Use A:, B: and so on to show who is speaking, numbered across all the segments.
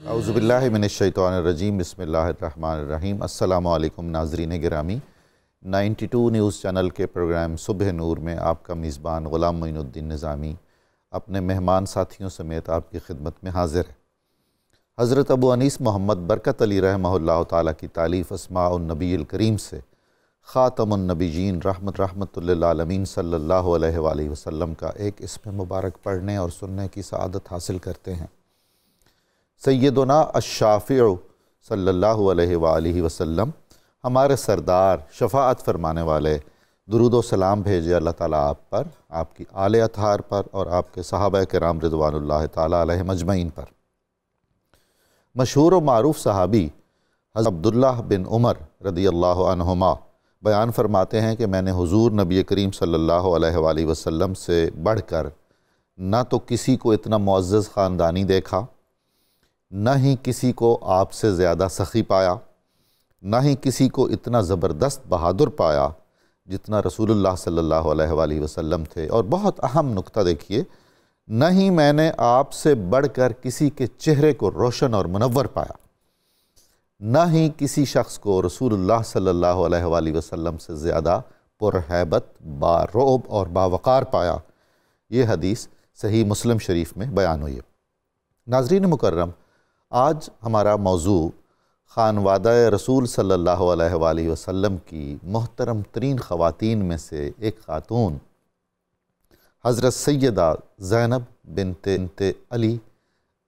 A: اعوذ باللہ من الشیطان الرجیم، بسم اللہ الرحمن الرحیم۔ السلام علیکم ناظرین گرامی، 92 نیوز چینل کے پروگرام صبح نور میں آپ کا میزبان غلام معین الدین نظامی اپنے مہمان ساتھیوں سمیت آپ کی خدمت میں حاضر ہے۔ حضرت ابو انیس محمد برکت علی رحمہ اللہ تعالیٰ کی تالیف اسماء النبی الکریم سے خاتم النبیین رحمت للعالمین صلی اللہ علیہ وآلہ وسلم کا ایک اسم مبارک پڑھنے اور سننے کی سعادت حاصل کرتے ہیں۔ سیدنا الشافع صلی اللہ علیہ وآلہ وسلم، ہمارے سردار شفاعت فرمانے والے، درود و سلام بھیجے اللہ تعالیٰ آپ پر، آپ کی آل اطہار پر اور آپ کے صحابہ کرام رضوان اللہ تعالیٰ علیہ مجمعین پر۔ مشہور و معروف صحابی حضرت عبداللہ بن عمر رضی اللہ عنہما بیان فرماتے ہیں کہ میں نے حضور نبی کریم صلی اللہ علیہ وآلہ وسلم سے بڑھ کر نہ تو کسی کو اتنا معزز خاندانی دیکھا، نہ ہی کسی کو آپ سے زیادہ سخی پایا، نہ ہی کسی کو اتنا زبردست بہادر پایا جتنا رسول اللہ صلی اللہ علیہ وآلہ وسلم تھے۔ اور بہت اہم نقطہ دیکھیے، نہ ہی میں نے آپ سے بڑھ کر کسی کے چہرے کو روشن اور منور پایا، نہ ہی کسی شخص کو رسول اللہ صلی اللہ علیہ وآلہ وسلم سے زیادہ پرہیبت، بارعب اور باوقار پایا۔ یہ حدیث صحیح مسلم شریف میں بیان ہوئی ہے۔ ناظرین مکرم، آج ہمارا موضوع خانوادہ رسول صلی اللہ علیہ وآلہ وسلم کی محترم ترین خواتین میں سے ایک خاتون حضرت سیدہ زینب بنت علی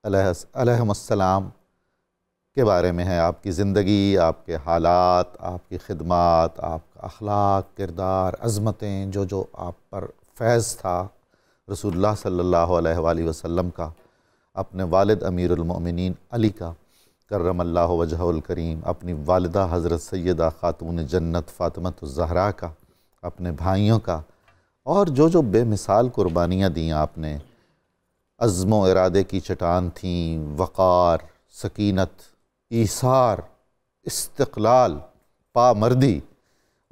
A: علیہ السلام کے بارے میں ہے۔ آپ کی زندگی، آپ کے حالات، آپ کی خدمات، آپ کا اخلاق، کردار، عظمتیں، جو آپ پر فیض تھا رسول اللہ صلی اللہ علیہ وآلہ وسلم کا، اپنے والد امیر المؤمنین علی کا کرم اللہ وجہہ الکریم، اپنی والدہ حضرت سیدہ خاتون جنت فاطمۃ الزہرا کا، اپنے بھائیوں کا، اور جو بے مثال قربانیاں دیں آپ نے، عزم و ارادے کی چٹان تھیں، وقار، سکینت، ایثار، استقلال، پامردی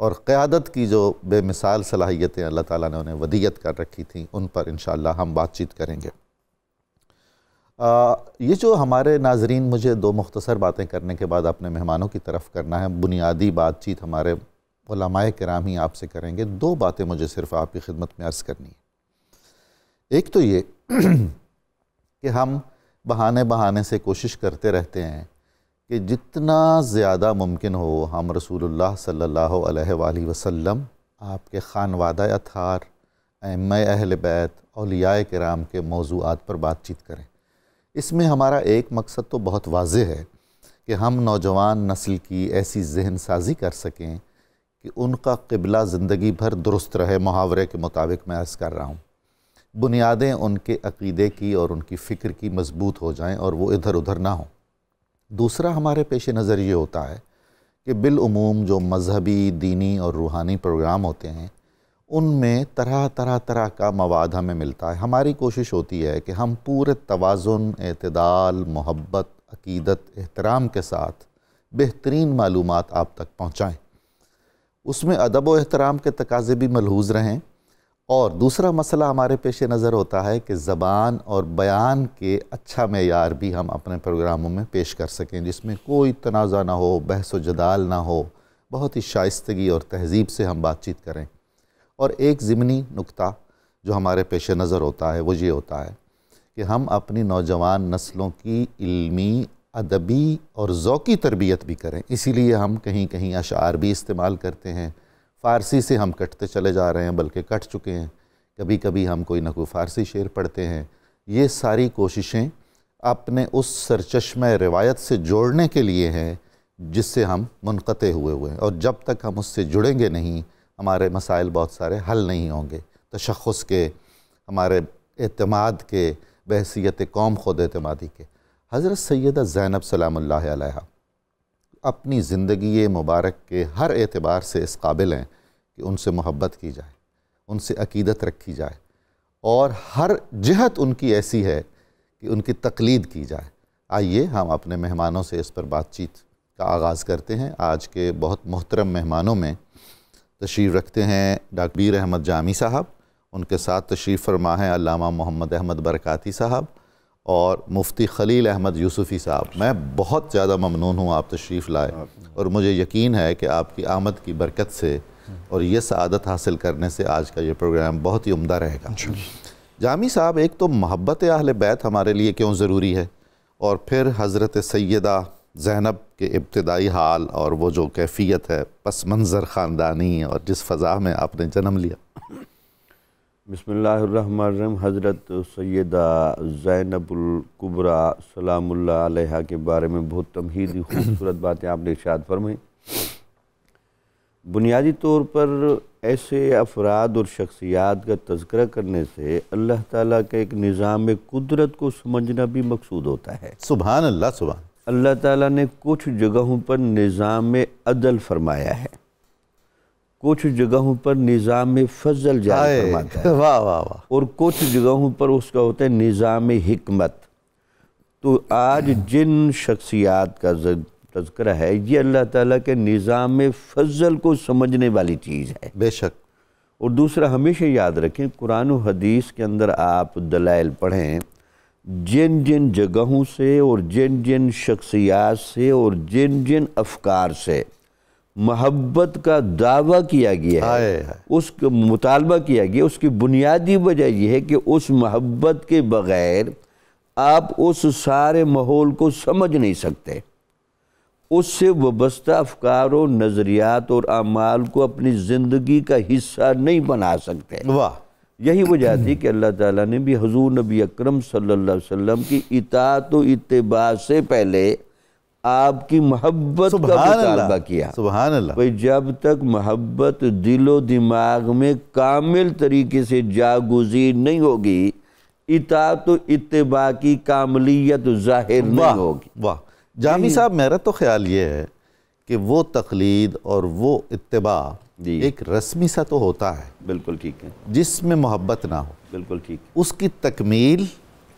A: اور قیادت کی جو بے مثال صلاحیتیں اللہ تعالیٰ نے انہیں ودیعت کر رکھی تھیں، ان پر انشاءاللہ ہم بات چیت کریں گے۔ یہ جو ہمارے ناظرین، مجھے دو مختصر باتیں کرنے کے بعد اپنے مہمانوں کی طرف کرنا ہے۔ بنیادی بات چیت ہمارے علماء کرام ہی آپ سے کریں گے۔ دو باتیں مجھے صرف آپ کی خدمت میں عرض کرنی ہے۔ ایک تو یہ کہ ہم بہانے سے کوشش کرتے رہتے ہیں کہ جتنا زیادہ ممکن ہو ہم رسول اللہ صلی اللہ علیہ وآلہ وسلم، آپ کے خانوادہ اطہار، ائمہ اہل بیت، اولیاء کرام کے موضوعات پر بات چیت کریں۔ اس میں ہمارا ایک مقصد تو بہت واضح ہے کہ ہم نوجوان نسل کی ایسی ذہن سازی کر سکیں کہ ان کا قبلہ زندگی بھر درست رہے۔ محاورے کے مطابق میں عرض کر رہا ہوں، بنیادیں ان کے عقیدے کی اور ان کی فکر کی مضبوط ہو جائیں اور وہ ادھر ادھر نہ ہوں۔ دوسرا ہمارے پیش نظر یہ ہوتا ہے کہ بالعموم جو مذہبی، دینی اور روحانی پروگرام ہوتے ہیں، ان میں طرح کا مواد ہمیں ملتا ہے۔ ہماری کوشش ہوتی ہے کہ ہم پورے توازن، اعتدال، محبت، عقیدت، احترام کے ساتھ بہترین معلومات آپ تک پہنچائیں۔ اس میں ادب و احترام کے تقاضے بھی ملحوظ رہیں، اور دوسرا مسئلہ ہمارے پیش نظر ہوتا ہے کہ زبان اور بیان کے اچھا معیار بھی ہم اپنے پروگراموں میں پیش کر سکیں، جس میں کوئی تنازع نہ ہو، بحث و جدال نہ ہو، بہت ہی شائستگی اور تہذیب سے ہم بات چیت کریں۔ اور ایک ضمنی نقطہ جو ہمارے پیش نظر ہوتا ہے وہ یہ ہوتا ہے کہ ہم اپنی نوجوان نسلوں کی علمی، ادبی اور ذوقی تربیت بھی کریں۔ اسی لیے ہم کہیں اشعار بھی استعمال کرتے ہیں۔ فارسی سے ہم کٹتے چلے جا رہے ہیں، بلکہ کٹ چکے ہیں۔ کبھی ہم کوئی نہ کوئی فارسی شعر پڑھتے ہیں۔ یہ ساری کوششیں اپنے اس سرچشمہ روایت سے جوڑنے کے لیے ہیں جس سے ہم منقطع ہوئے ہیں، اور جب تک ہم اس سے جڑیں گے نہیں، ہمارے مسائل بہت سارے حل نہیں ہوں گے، تشخص کے، ہمارے اعتماد کے، بحیثیت قوم خود اعتمادی کے۔ حضرت سیدہ زینب سلام اللہ علیہا اپنی زندگی مبارک کے ہر اعتبار سے اس قابل ہیں کہ ان سے محبت کی جائے، ان سے عقیدت رکھی جائے، اور ہر جہت ان کی ایسی ہے کہ ان کی تقلید کی جائے۔ آئیے ہم اپنے مہمانوں سے اس پر بات چیت کا آغاز کرتے ہیں۔ آج کے بہت محترم مہمانوں میں تشریف رکھتے ہیں ڈاکٹر بیر احمد جامی صاحب، ان کے ساتھ تشریف فرما ہیں علامہ محمد احمد برکاتی صاحب، اور مفتی خلیل احمد یوسفی صاحب، میں بہت زیادہ ممنون ہوں آپ تشریف لائے، اور مجھے یقین ہے کہ آپ کی آمد کی برکت سے اور یہ سعادت حاصل کرنے سے آج کا یہ پروگرام بہت ہی عمدہ رہے گا۔ جامی صاحب، ایک تو محبت اہل بیت ہمارے لیے کیوں ضروری ہے، اور پھر حضرت سیدہ زینب کے ابتدائی حال اور وہ جو کیفیت ہے پس منظر خاندانی اور جس فضا میں آپ نے جنم لیا۔
B: بسم اللہ الرحمن الرحیم۔ حضرت سیدہ زینب الکبریٰ سلام اللہ علیہا کے بارے میں بہت تمہیدی خوبصورت باتیں آپ نے ارشاد فرمائیں۔ بنیادی طور پر ایسے افراد اور شخصیات کا تذکرہ کرنے سے اللہ تعالیٰ کا ایک نظام قدرت کو سمجھنا بھی مقصود ہوتا ہے۔
A: سبحان اللہ، سبحان
B: اللہ تعالیٰ نے کچھ جگہوں پر نظام عدل فرمایا ہے، کچھ جگہوں پر نظام فضل جاری فرماتا ہے،
A: واہ واہ واہ،
B: اور کچھ جگہوں پر اس کا ہوتا ہے نظام حکمت۔ تو آج جن شخصیات کا تذکرہ ہے یہ اللہ تعالیٰ کے نظام فضل کو سمجھنے والی چیز ہے۔
A: بے شک۔
B: اور دوسرا ہمیشہ یاد رکھیں، قرآن و حدیث کے اندر آپ دلائل پڑھیں، جن جن جگہوں سے اور جن جن شخصیات سے اور جن جن افکار سے محبت کا دعویٰ کیا گیا ہے، اس کا مطالبہ کیا گیا، اس کی بنیادی وجہ یہ ہے کہ اس محبت کے بغیر آپ اس سارے ماحول کو سمجھ نہیں سکتے، اس سے وابستہ افکار و نظریات اور اعمال کو اپنی زندگی کا حصہ نہیں بنا سکتے۔
A: واہ،
B: یہی وجہ تھی کہ اللہ تعالیٰ نے بھی حضور نبی اکرم صلی اللہ علیہ وسلم کی اطاعت و اتباع سے پہلے آپ کی محبت کا مطالبہ کیا۔
A: سبحان اللہ۔
B: بھئی جب تک محبت دل و دماغ میں کامل طریقے سے جاگزین نہیں ہوگی، اطاعت و اتباع کی کاملیت ظاہر نہیں ہوگی۔
A: واہ، جامی صاحب، میرا تو خیال یہ ہے کہ وہ تقلید اور وہ اتباع ایک رسمی سا تو ہوتا ہے،
B: بالکل ٹھیک ہے،
A: جس میں محبت نہ ہو،
B: بالکل ٹھیک ہے،
A: اس کی تکمیل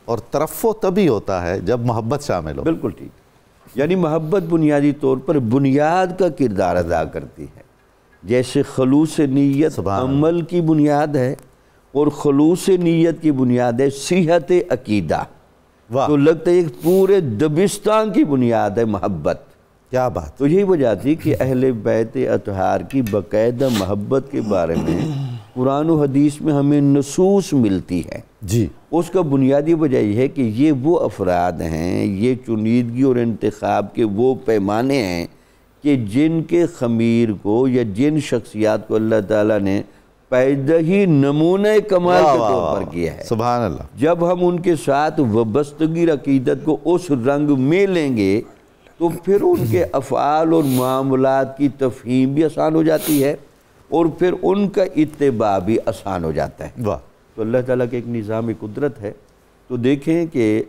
A: اور ترفع تبھی ہوتا ہے جب محبت شامل ہو۔
B: بالکل ٹھیک، یعنی محبت بنیادی طور پر بنیاد کا کردار ادا کرتی ہے، جیسے خلوص نیت عمل کی بنیاد ہے اور خلوص نیت کی بنیاد ہے صحت عقیدہ، تو لگتا ہے ایک پورے دبستان کی بنیاد ہے محبت۔
A: کیا بات!
B: تو یہی وجہ تھی کہ اہل بیت اطہار کی باقاعدہ محبت کے بارے میں قرآن و حدیث میں ہمیں نصوص ملتی ہے۔
A: جی،
B: اس کا بنیادی وجہ یہ ہے کہ یہ وہ افراد ہیں، یہ چنیدگی اور انتخاب کے وہ پیمانے ہیں کہ جن کے خمیر کو یا جن شخصیات کو اللہ تعالیٰ نے پیدا ہی نمونہ کمال کے طور پر کیا ہے۔
A: سبحان اللہ۔
B: جب ہم ان کے ساتھ وابستگی عقیدت کو اس رنگ میں لیں گے تو پھر ان کے افعال اور معاملات کی تفہیم بھی آسان ہو جاتی ہے اور پھر ان کا اتباع بھی آسان ہو جاتا ہے۔
A: واہ،
B: تو اللہ تعالیٰ کے ایک نظام قدرت ہے۔ تو دیکھیں کہ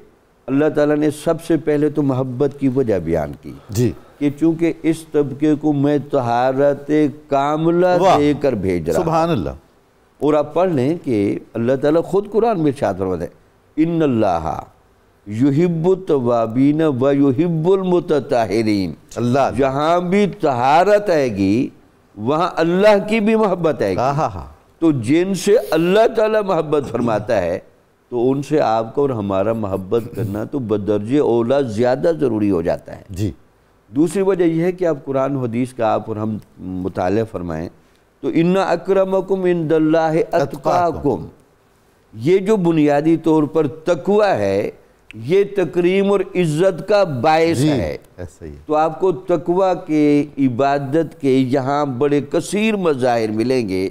B: اللہ تعالیٰ نے سب سے پہلے تو محبت کی وجہ بیان کی
A: جی،
B: کہ چونکہ اس طبقے کو میں طہارت کاملہ دے کر بھیج رہا ہوں۔
A: سبحان اللہ۔
B: اور آپ پڑھ لیں کہ اللہ تعالیٰ خود قرآن میں ارشاد فرماتا ہے، ان اللہ یحب التوابین و یحب المتطہرین۔
A: اللہ،
B: جہاں بھی طہارت آئے گی وہاں اللہ کی بھی محبت آئے گی۔ تو جن سے اللہ تعالیٰ محبت فرماتا ہے تو ان سے آپ کو اور ہمارا محبت کرنا تو بدرجہ اولا زیادہ ضروری ہو جاتا ہے۔
A: جی،
B: دوسری وجہ یہ ہے کہ آپ قرآن و حدیث کا آپ اور ہم مطالعہ فرمائیں تو ان اکرمکم عند اللہ اتقاکم، یہ جو بنیادی طور پر تقوی ہے یہ تکریم اور عزت کا باعث ہے۔
A: ایسا ہی ہے۔
B: تو آپ کو تقوی کے عبادت کے یہاں بڑے کثیر مظاہر ملیں گے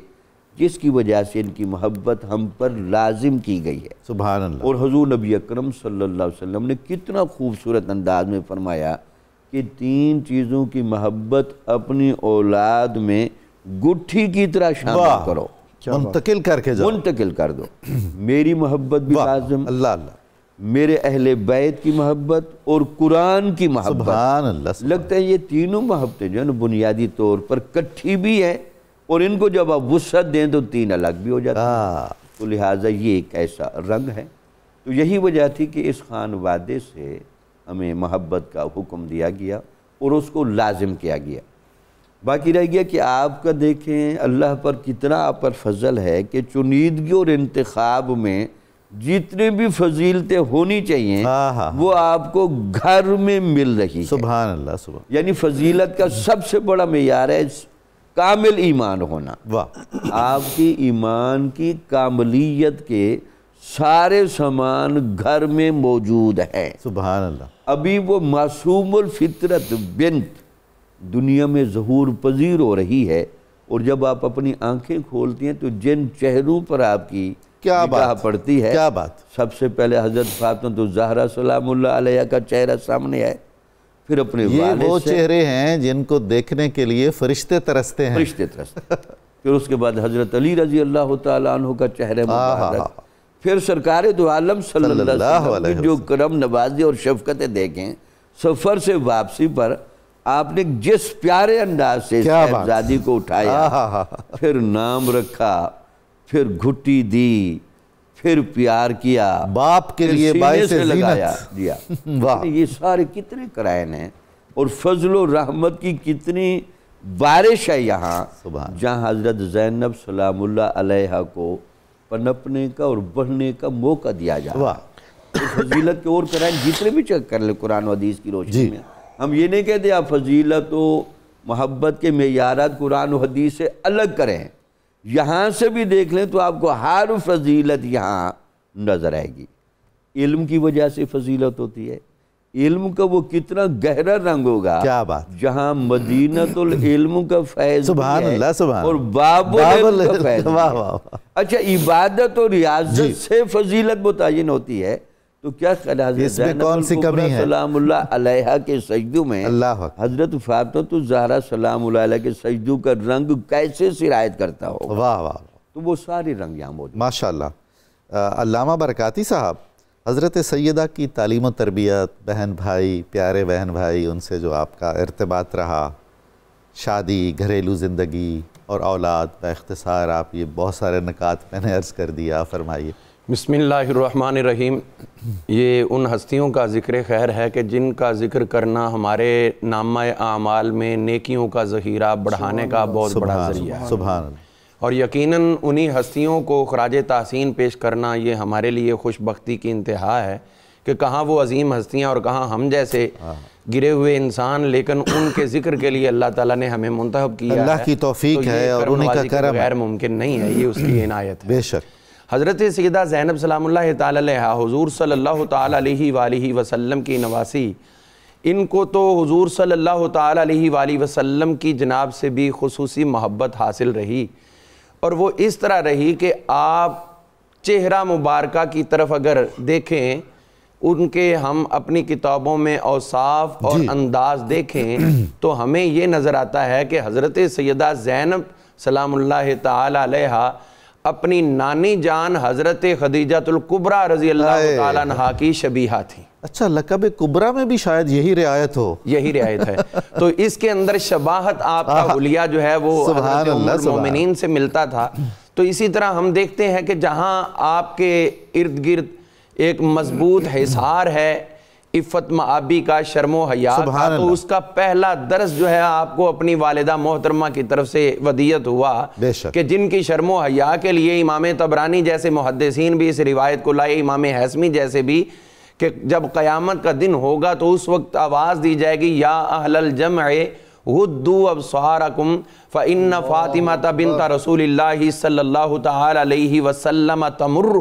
B: جس کی وجہ سے ان کی محبت ہم پر لازم کی گئی ہے۔
A: سبحان اللہ۔
B: اور حضور نبی اکرم صلی اللہ علیہ وسلم نے کتنا خوبصورت انداز میں فرمایا کہ 3 چیزوں کی محبت اپنی اولاد میں گٹھی کی طرح شامل کرو،
A: منتقل کر کے جاؤ،
B: منتقل کر دو۔ میری محبت بھی لازم،
A: اللہ اللہ،
B: میرے اہل بیت کی محبت اور قرآن کی محبت۔
A: سبحان اللہ۔
B: لگتا ہے یہ تینوں محبتیں جو ہے نا بنیادی طور پر کٹھی بھی ہیں اور ان کو جب آپ وسعت دیں تو 3 الگ بھی ہو جاتے ہیں۔ تو لہٰذا یہ ایک ایسا رنگ ہے۔ تو یہی وجہ تھی کہ اس خانوادے سے ہمیں محبت کا حکم دیا گیا اور اس کو لازم کیا گیا۔ باقی رہ گیا کہ آپ کا دیکھیں اللہ پر کتنا آپ پر فضل ہے کہ چنیدگی اور انتخاب میں جتنی بھی فضیلتیں ہونی چاہیے وہ آپ کو گھر میں مل رہی ہے.
A: سبحان اللہ. سبحان.
B: یعنی فضیلت کا سب سے بڑا معیار ہے کامل ایمان ہونا. آپ کی ایمان کی کاملیت کے سارے سامان گھر میں موجود ہیں.
A: سبحان اللہ.
B: ابھی وہ معصوم الفطرت بنت دنیا میں ظہور پذیر ہو رہی ہے، اور جب آپ اپنی آنکھیں کھولتی ہیں تو جن چہروں پر آپ کی
A: کیا
B: بات پڑتی ہے،
A: کیا بات.
B: سب سے پہلے حضرت فاطمہ الزہرا سلام اللہ علیہ کا چہرہ سامنے ہے، پھر اپنے والد سے.
A: یہ وہ چہرے ہیں جن کو دیکھنے کے لیے فرشتے ترستے ہیں.
B: فرشتے ترستے. پھر اس کے بعد حضرت علی رضی اللہ تعالیٰ عنہ کا چہرہ مبارک، پھر سرکار دو عالم صلی اللہ علیہ وسلم کی جو کرم نوازی اور شفقتیں دیکھیں. سفر سے واپسی پر آپ نے جس پیارے انداز سے صاحبزادی کو اٹھایا، پھر نام رکھا، پھر گھٹی دی، پھر پیار کیا،
A: باپ کے لیے باعث زینت
B: دیا. یہ سارے کتنے قرائن ہیں، اور فضل و رحمت کی کتنی بارش ہے یہاں، جہاں حضرت زینب سلام اللہ علیہ کو پنپنے کا اور بڑھنے کا موقع دیا جائے. فضیلت کے اور قرائن جتنے بھی چیک کر لیں قرآن و حدیث کی روشنی میں. ہم یہ نہیں کہتے آپ فضیلت و محبت کے معیارات قرآن و حدیث سے الگ کریں، یہاں سے بھی دیکھ لیں تو آپ کو ہر فضیلت یہاں نظر آئے گی. علم کی وجہ سے فضیلت ہوتی ہے. علم کا وہ کتنا گہرا رنگ ہوگا،
A: کیا بات،
B: جہاں مدینۃ العلم کا فیض
A: سبحان اللہ سبحان
B: اور باب العلم کا فیض. اچھا، عبادت اور ریاضت سے فضیلت متعین ہوتی ہے، تو کیا
A: اس میں کون سی کمی ہے؟
B: سلام اللہ علیہ کے سجدوں میں حضرت فاطمہ الزہرا سلام اللہ علیہ کے سجدوں کا رنگ کیسے سرایت کرتا ہو.
A: واہ واہ.
B: تو وہ سارے رنگ یہاں موجود.
A: ماشاءاللہ. علامہ برکاتی صاحب، حضرت سیدہ کی تعلیم و تربیت، بہن بھائی، پیارے بہن بھائی، ان سے جو آپ کا ارتباط رہا، شادی، گھریلو زندگی اور اولاد، باختصار آپ یہ بہت سارے نکات میں نے عرض کر دیا، فرمائیے.
C: بسم اللہ الرحمن الرحیم. یہ ان ہستیوں کا ذکر خیر ہے کہ جن کا ذکر کرنا ہمارے نامہ اعمال میں نیکیوں کا ذخیرہ بڑھانے کا بہت بڑا ذریعہ ہے.
A: سبحان اللہ.
C: اور یقیناً انہی ہستیوں کو خراج تحسین پیش کرنا یہ ہمارے لیے خوش بختی کی انتہا ہے کہ کہاں وہ عظیم ہستیاں اور کہاں ہم جیسے گرے ہوئے انسان، لیکن ان کے ذکر کے لیے اللہ تعالیٰ نے ہمیں منتخب کیا ہے.
A: اللہ کی توفیق ہے اور انہی کا کرم ہے،
C: غیر ممکن نہیں ہے، یہ اس کی عنایت ہے.
A: بے شک.
C: حضرت سیدہ زینب سلام اللہ تعالیٰ علیہ حضور صلی اللہ تعالیٰ علیہ وآلہ وسلم کی نواسی، ان کو تو حضور صلی اللہ تعالیٰ علیہ وآلہ وسلم کی جناب سے بھی خصوصی محبت حاصل رہی، اور وہ اس طرح رہی کہ آپ چہرہ مبارکہ کی طرف اگر دیکھیں، ان کے ہم اپنی کتابوں میں اوصاف اور انداز دیکھیں تو ہمیں یہ نظر آتا ہے کہ حضرت سیدہ زینب سلام اللہ تعالیٰ علیہ اپنی نانی جان حضرت خدیجہ الکبریٰ رضی اللہ تعالیٰ عنہ کی شبیہہ تھی.
A: اچھا، لقب کبریٰ میں بھی شاید یہی رعایت ہو.
C: یہی رعایت ہے. تو اس کے اندر شباہت آپ کا حلیہ جو ہے وہ حضرت ام المومنین سے ملتا تھا. تو اسی طرح ہم دیکھتے ہیں کہ جہاں آپ کے ارد گرد ایک مضبوط حصار ہے عفت معابی کا، شرم و حیا کا، تو اس کا پہلا درس جو ہے آپ کو اپنی والدہ محترمہ کی طرف سے ودیت ہوا کہ جن کی شرم و حیا کے لیے امام طبرانی جیسے محدثین بھی اس روایت کو لائے، امام حیثمی جیسے بھی، کہ جب قیامت کا دن ہوگا تو اس وقت آواز دی جائے گی یا اہل الجمع غدوا ابصارکم فإن فاطمة بنت رسول اللہ صلی اللہ تعالی علیہ وسلم تمر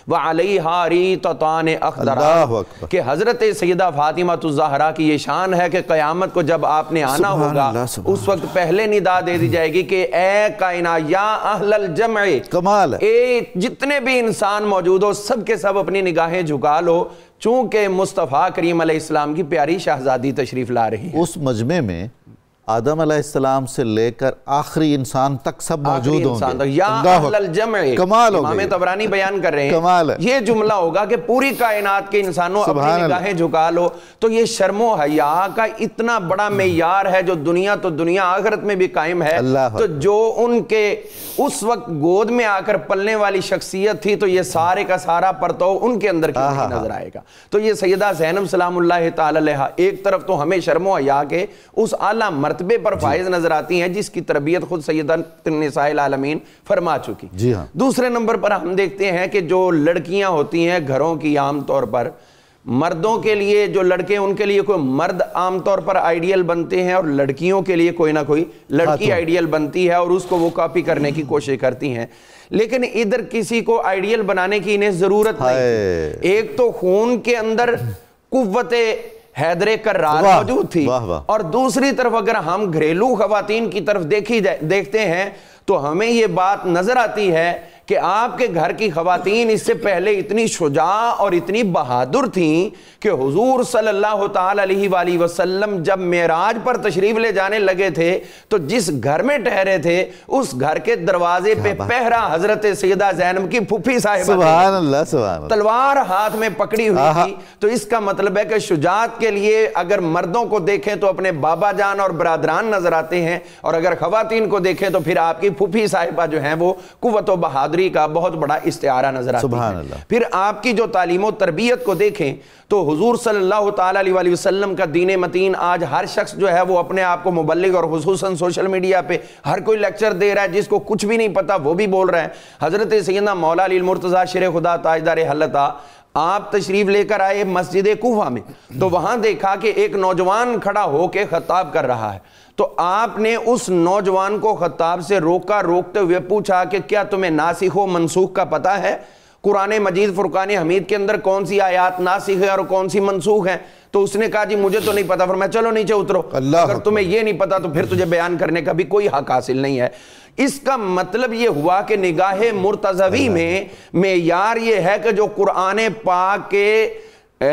C: وعلیہا ریطتان اخضران، کہ حضرت سیدہ فاطمہ الزہرا کی یہ شان ہے کہ قیامت کو جب آپ نے آنا ہوگا اس وقت پہلے ندا دے دی جائے گی کہ اے کائنات یا اہل الجمع،
A: کمال ہے،
C: اے جتنے بھی انسان موجود ہو سب کے سب اپنی نگاہیں جھکا لو، چونکہ مصطفیٰ کریم علیہ السلام کی پیاری شہزادی تشریف لا رہی ہے.
A: اس مجمع میں آدم علیہ السلام سے لے کر آخری انسان تک سب موجود ہوں گے.
C: یا اہل الجمع،
A: کمال ہوگا.
C: امام طبرانی بیان کر رہے ہیں
A: کمال ہے.
C: یہ جملہ ہوگا کہ پوری کائنات کے انسانوں اپنی نگاہیں جھکا لو. تو یہ شرم و حیا کا اتنا بڑا معیار ہے جو دنیا تو دنیا آخرت میں بھی قائم ہے. تو جو ان کے اس وقت گود میں آ کر پلنے والی شخصیت تھی تو یہ سارے کا سارا پرتو ان کے اندر کی نظر آئے گا. تو یہ سیدہ زینب سلام اللہ تعالی علیہ ایک طرف تو ہمیں شرم و حیا کے اس اعلیٰ مرتبہ مرتبے پر فائز نظر آتی ہیں جس کی تربیت خود سیدۃ النساء العالمین فرما چکی.
A: جی ہاں.
C: دوسرے نمبر پر ہم دیکھتے ہیں کہ جو لڑکیاں ہوتی ہیں گھروں کی، عام طور پر مردوں کے لیے جو لڑکے، ان کے لیے کوئی مرد عام طور پر آئیڈیل بنتے ہیں، اور لڑکیوں کے لیے کوئی نہ کوئی لڑکی آئیڈیل بنتی ہے اور اس کو وہ کاپی کرنے کی کوشش کرتی ہیں. لیکن ادھر کسی کو آئیڈیل بنانے کی انہیں ضرورت نہیں. ایک تو خون کے اندر قوت حیدر کرار موجود تھی، اور دوسری طرف اگر ہم گھریلو خواتین کی طرف دیکھتے ہیں تو ہمیں یہ بات نظر آتی ہے کہ آپ کے گھر کی خواتین اس سے پہلے اتنی شجاع اور اتنی بہادر تھیں کہ حضور صلی اللہ تعالی علیہ وآلہ وسلم جب معراج پر تشریف لے جانے لگے تھے تو جس گھر میں ٹھہرے تھے اس گھر کے دروازے پہ پہرا حضرت سیدہ زینب کی پھوپھی صاحبہ
A: سبحان اللہ سبحان اللہ
C: تلوار ہاتھ میں پکڑی ہوئی تھی. تو اس کا مطلب ہے کہ شجاعت کے لیے اگر مردوں کو دیکھیں تو اپنے بابا جان اور برادران نظر آتے ہیں، اور اگر خواتین کو دیکھیں تو پھر آپ کی پھوپھی صاحبہ جو ہیں وہ قوت و بہادری کا بہت بڑا استعارہ نظر آتی ہے. پھر آپ کی جو تعلیم و تربیت کو دیکھیں تو حضور صلی اللہ تعالی علیہ وسلم کا دین متین آج ہر شخص جو ہے وہ اپنے آپ کو مبلغ، اور خصوصاً سوشل میڈیا پہ ہر کوئی لیکچر دے رہا ہے، جس کو کچھ بھی نہیں پتا وہ بھی بول رہا ہے. حضرت سیدنا مولا علی المرتضیٰ شیر خدا تاجدار حلتا آپ تشریف لے کر آئے مسجد کوفہ میں، تو وہاں دیکھا کہ ایک نوجوان کھڑا ہو کے خطاب کر رہا ہے. تو آپ نے اس نوجوان کو خطاب سے روکا، روکتے ہوئے پوچھا کہ کیا تمہیں ناسخ و منسوخ کا پتہ ہے؟ قرآن مجید فرقان حمید کے اندر کون سی آیات ناسخ ہے اور کون سی منسوخ ہیں؟ تو اس نے کہا جی مجھے تو نہیں پتا. فرمایا چلو نیچے اترو، اگر تمہیں یہ نہیں پتا تو پھر تجھے بیان کرنے کا بھی کوئی حق حاصل نہیں ہے. اس کا مطلب یہ ہوا کہ نگاہ مرتضوی میں معیار یہ ہے کہ جو قرآن پاک کے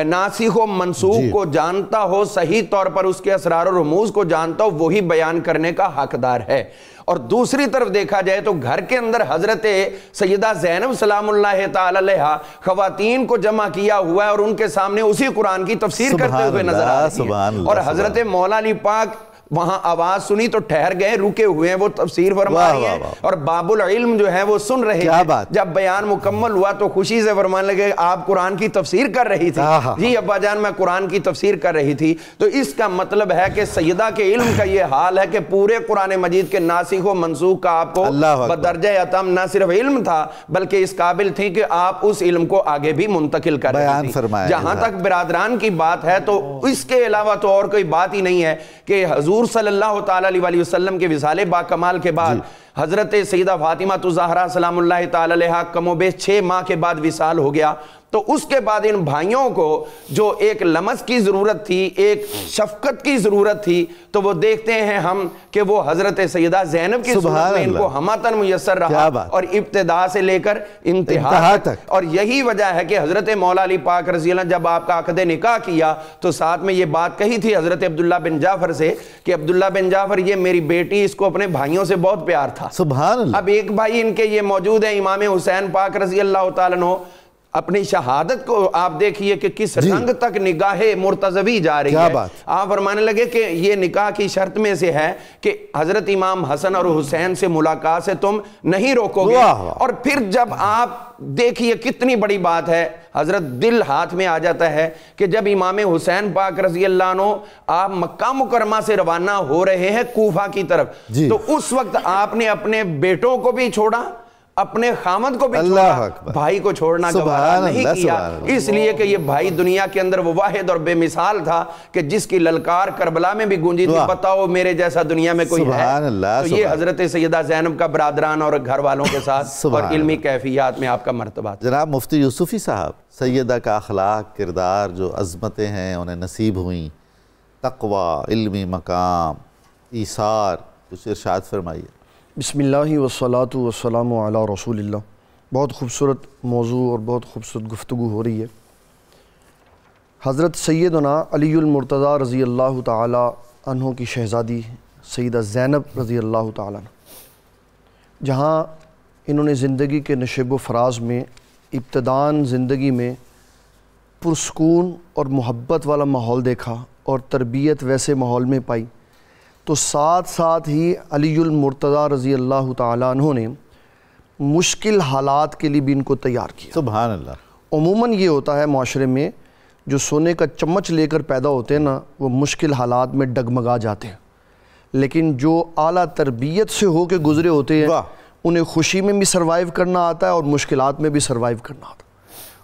C: ناسخ و منسوخ کو جانتا ہو، صحیح طور پر اس کے اسرار و رموز کو جانتا ہو، وہی بیان کرنے کا حقدار ہے. اور دوسری طرف دیکھا جائے تو گھر کے اندر حضرت سیدہ زینب سلام اللہ تعالی علیہا خواتین کو جمع کیا ہوا ہے اور ان کے سامنے اسی قرآن کی تفسیر کرتے ہوئے نظر آتی ہیں. اور حضرت مولا علی پاک وہاں آواز سنی تو ٹھہر گئے، رکے ہوئے ہیں، وہ تفسیر فرما رہی ہیں اور باب العلم جو ہے وہ سن رہے ہیں. جب بیان مکمل ہوا تو خوشی سے فرمانے لگے آپ قرآن کی تفسیر کر رہی تھی. جی ابا جان میں قرآن کی تفسیر کر رہی تھی. تو اس کا مطلب ہے کہ سیدہ کے علم کا یہ حال ہے کہ پورے قرآن مجید کے ناسخ و منسوخ کا آپ کو بدرجہ اتم نہ صرف علم تھا بلکہ اس قابل تھی کہ آپ اس علم کو آگے بھی منتقل کر رہی تھی. جہاں تک برادران کی بات ہے تو اس کے علاوہ تو اور کوئی بات ہی نہیں ہے کہ حضور صلی اللہ تعالی علیہ وسلم کے وصال با کمال کے بعد حضرت سیدہ فاطمہ الزہرا سلام اللہ تعالی علیہا کم و بیش 6 ماہ کے بعد وصال ہو گیا. تو اس کے بعد ان بھائیوں کو جو ایک لمس کی ضرورت تھی، ایک شفقت کی ضرورت تھی، تو وہ دیکھتے ہیں ہم کہ وہ حضرت سیدہ زینب کی صورت میں ان کو ہماتن میسر رہا، اور ابتدا سے لے کر انتہا تک. اور یہی وجہ ہے کہ حضرت مولا علی پاک رضی اللہ جب آپ کا عقد نکاح کیا تو ساتھ میں یہ بات کہی تھی حضرت عبداللہ بن جعفر سے کہ عبداللہ بن جعفر یہ میری بیٹی، اس کو اپنے بھائیوں سے بہت پیار تھا. سبحان اللہ. اب ایک بھائی ان کے یہ موجود ہیں امام حسین پاک رضی اللہ تعالیٰ عنہ، اپنی شہادت کو آپ دیکھیے کہ کس رنگ تک نگاہ مرتضوی جا رہی ہے. آپ فرمانے لگے کہ یہ نکاح کی شرط میں سے ہے کہ حضرت امام حسن اور حسین سے ملاقات سے تم نہیں روکو گے. اور پھر جب آپ دیکھیے کتنی بڑی بات ہے، حضرت دل ہاتھ میں آ جاتا ہے کہ جب امام حسین پاک رضی اللہ عنہ آپ مکہ مکرمہ سے روانہ ہو رہے ہیں کوفہ کی طرف، تو اس وقت آپ نے اپنے بیٹوں کو بھی چھوڑا، اپنے خامد کو بھی چھوڑا، بھائی کو چھوڑنا گوارا نہیں کیا، اس لیے کہ یہ بھائی دنیا کے اندر وہ واحد اور بے مثال تھا کہ جس کی للکار کربلا میں بھی گونجی تھی، بتاؤ میرے جیسا دنیا میں کوئی ہے. تو یہ حضرت سیدہ زینب کا برادران اور گھر والوں کے ساتھ اور علمی کیفیات میں آپ کا مرتبہ.
A: جناب مفتی یوسفی صاحب، سیدہ کا اخلاق، کردار، جو عظمتیں ہیں انہیں نصیب ہوئیں، تقوی، علمی مقام، ایثار، کچھ ارشاد فرمائیے.
D: بسم اللہ والصلاة والسلام علی رسول اللہ. بہت خوبصورت موضوع اور بہت خوبصورت گفتگو ہو رہی ہے. حضرت سیدنا علی المرتضیٰ رضی اللہ تعالی عنہ کی شہزادی سیدہ زینب رضی اللہ تعالی عنہ، جہاں انہوں نے زندگی کے نشیب و فراز میں ابتداً زندگی میں پرسکون اور محبت والا ماحول دیکھا اور تربیت ویسے ماحول میں پائی، تو ساتھ ساتھ ہی علی المرتضیٰ رضی اللہ تعالیٰ عنہ نے مشکل حالات کے لیے بھی ان کو تیار کیا.
A: سبحان اللہ.
D: عموماً یہ ہوتا ہے معاشرے میں جو سونے کا چمچ لے کر پیدا ہوتے ہیں نا، وہ مشکل حالات میں ڈگمگا جاتے ہیں، لیکن جو اعلیٰ تربیت سے ہو کے گزرے ہوتے ہیں انہیں خوشی میں بھی سروائیو کرنا آتا ہے اور مشکلات میں بھی سروائیو کرنا آتا ہے۔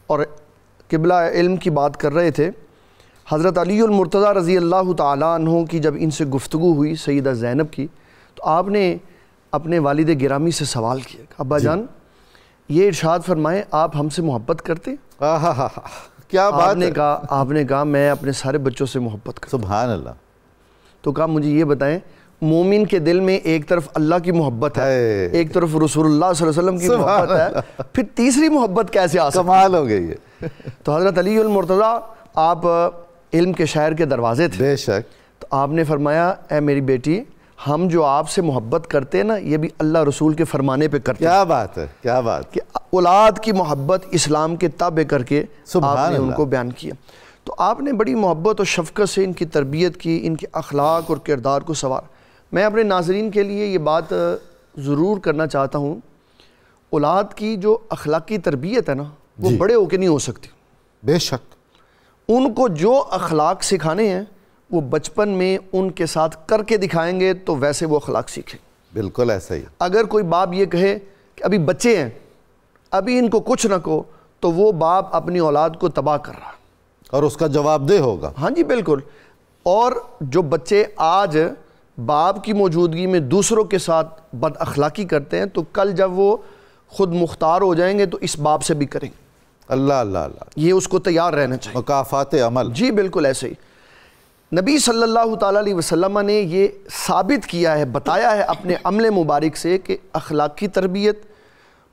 D: اور قبلہ علم کی بات کر رہے تھے، حضرت علی المرتضیٰ رضی اللہ تعالیٰ عنہ کی جب ان سے گفتگو ہوئی سیدہ زینب کی، تو آپ نے اپنے والد گرامی سے سوال کیا، ابا جان یہ ارشاد فرمائیں آپ ہم سے محبت کرتے؟
A: کیا بات ہے؟
D: آپ نے کہا میں اپنے سارے بچوں سے محبت کرتا ہوں۔
A: سبحان اللہ۔
D: تو کہا مجھے یہ بتائیں، مومن کے دل میں ایک طرف اللہ کی محبت ہے، ایک طرف رسول اللہ صلی اللہ علیہ وسلم کی محبت ہے، پھر تیسری محبت کیسے آ سکتی؟
A: کمال ہو گئی ہے۔
D: تو حضرت علی المرتضیٰ آپ علم کے شاعر کے دروازے تھے،
A: بے شک۔
D: تو آپ نے فرمایا اے میری بیٹی، ہم جو آپ سے محبت کرتے ہیں نا یہ بھی اللہ رسول کے فرمانے پہ کرتے ہیں۔
A: کیا بات ہے، کیا بات
D: کہ اولاد کی محبت اسلام کے تابع کر کے آپ نے ان کو بیان کیا۔ تو آپ نے بڑی محبت اور شفقت سے ان کی تربیت کی، ان کے اخلاق اور کردار کو سنوارا۔ میں اپنے ناظرین کے لیے یہ بات ضرور کرنا چاہتا ہوں، اولاد کی جو اخلاقی تربیت ہے نا وہ بڑے ہو کے نہیں ہو سکتی۔
A: بے شک۔
D: ان کو جو اخلاق سکھانے ہیں وہ بچپن میں ان کے ساتھ کر کے دکھائیں گے تو ویسے وہ اخلاق سیکھیں۔
A: بالکل ایسا ہی۔
D: اگر کوئی باپ یہ کہے کہ ابھی بچے ہیں ابھی ان کو کچھ نہ کہو تو وہ باپ اپنی اولاد کو تباہ کر رہا ہے،
A: اور اس کا جواب دہ ہوگا۔
D: ہاں جی بالکل۔ اور جو بچے آج باپ کی موجودگی میں دوسروں کے ساتھ بد اخلاقی کرتے ہیں تو کل جب وہ خود مختار ہو جائیں گے تو اس باپ سے بھی کریں گے۔
A: اللہ اللہ اللہ،
D: یہ اس کو تیار رہنا چاہیے۔
A: مکافات عمل۔
D: جی بالکل ایسے ہی نبی صلی اللہ تعالیٰ علیہ وسلم نے یہ ثابت کیا ہے، بتایا ہے اپنے عمل مبارک سے کہ اخلاقی تربیت،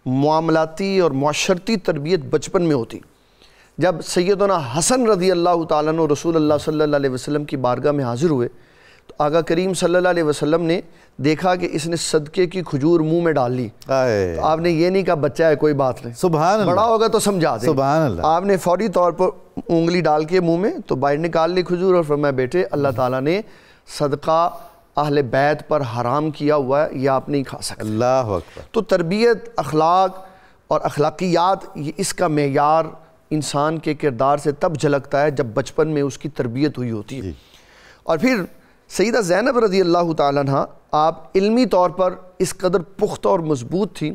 D: معاملاتی اور معاشرتی تربیت بچپن میں ہوتی۔ جب سیدنا حسن رضی اللہ تعالیٰ عنہ رسول اللہ صلی اللہ علیہ وسلم کی بارگاہ میں حاضر ہوئے تو آقا کریم صلی اللہ علیہ وسلم نے دیکھا کہ اس نے صدقے کی کھجور منہ میں ڈال لی، تو آپ نے یہ نہیں کہا بچہ ہے کوئی بات نہیں،
A: سبحان اللہ،
D: بڑا ہوگا تو سمجھا دیں۔
A: سبحان اللہ۔
D: آپ نے فوری طور پر انگلی ڈال کے منہ میں تو باہر نکال لی کھجور اور فرمایا بیٹے اللہ تعالیٰ نے صدقہ اہل بیت پر حرام کیا ہوا ہے، یہ آپ نہیں کھا سکتے۔
A: اللہ اکبر۔
D: تو تربیت، اخلاق اور اخلاقیات، یہ اس کا معیار انسان کے کردار سے تب جھلکتا ہے جب بچپن میں اس کی تربیت ہوئی ہوتی ہے۔ اور پھر سیدہ زینب رضی اللہ تعالیٰ عنہ آپ علمی طور پر اس قدر پختہ اور مضبوط تھیں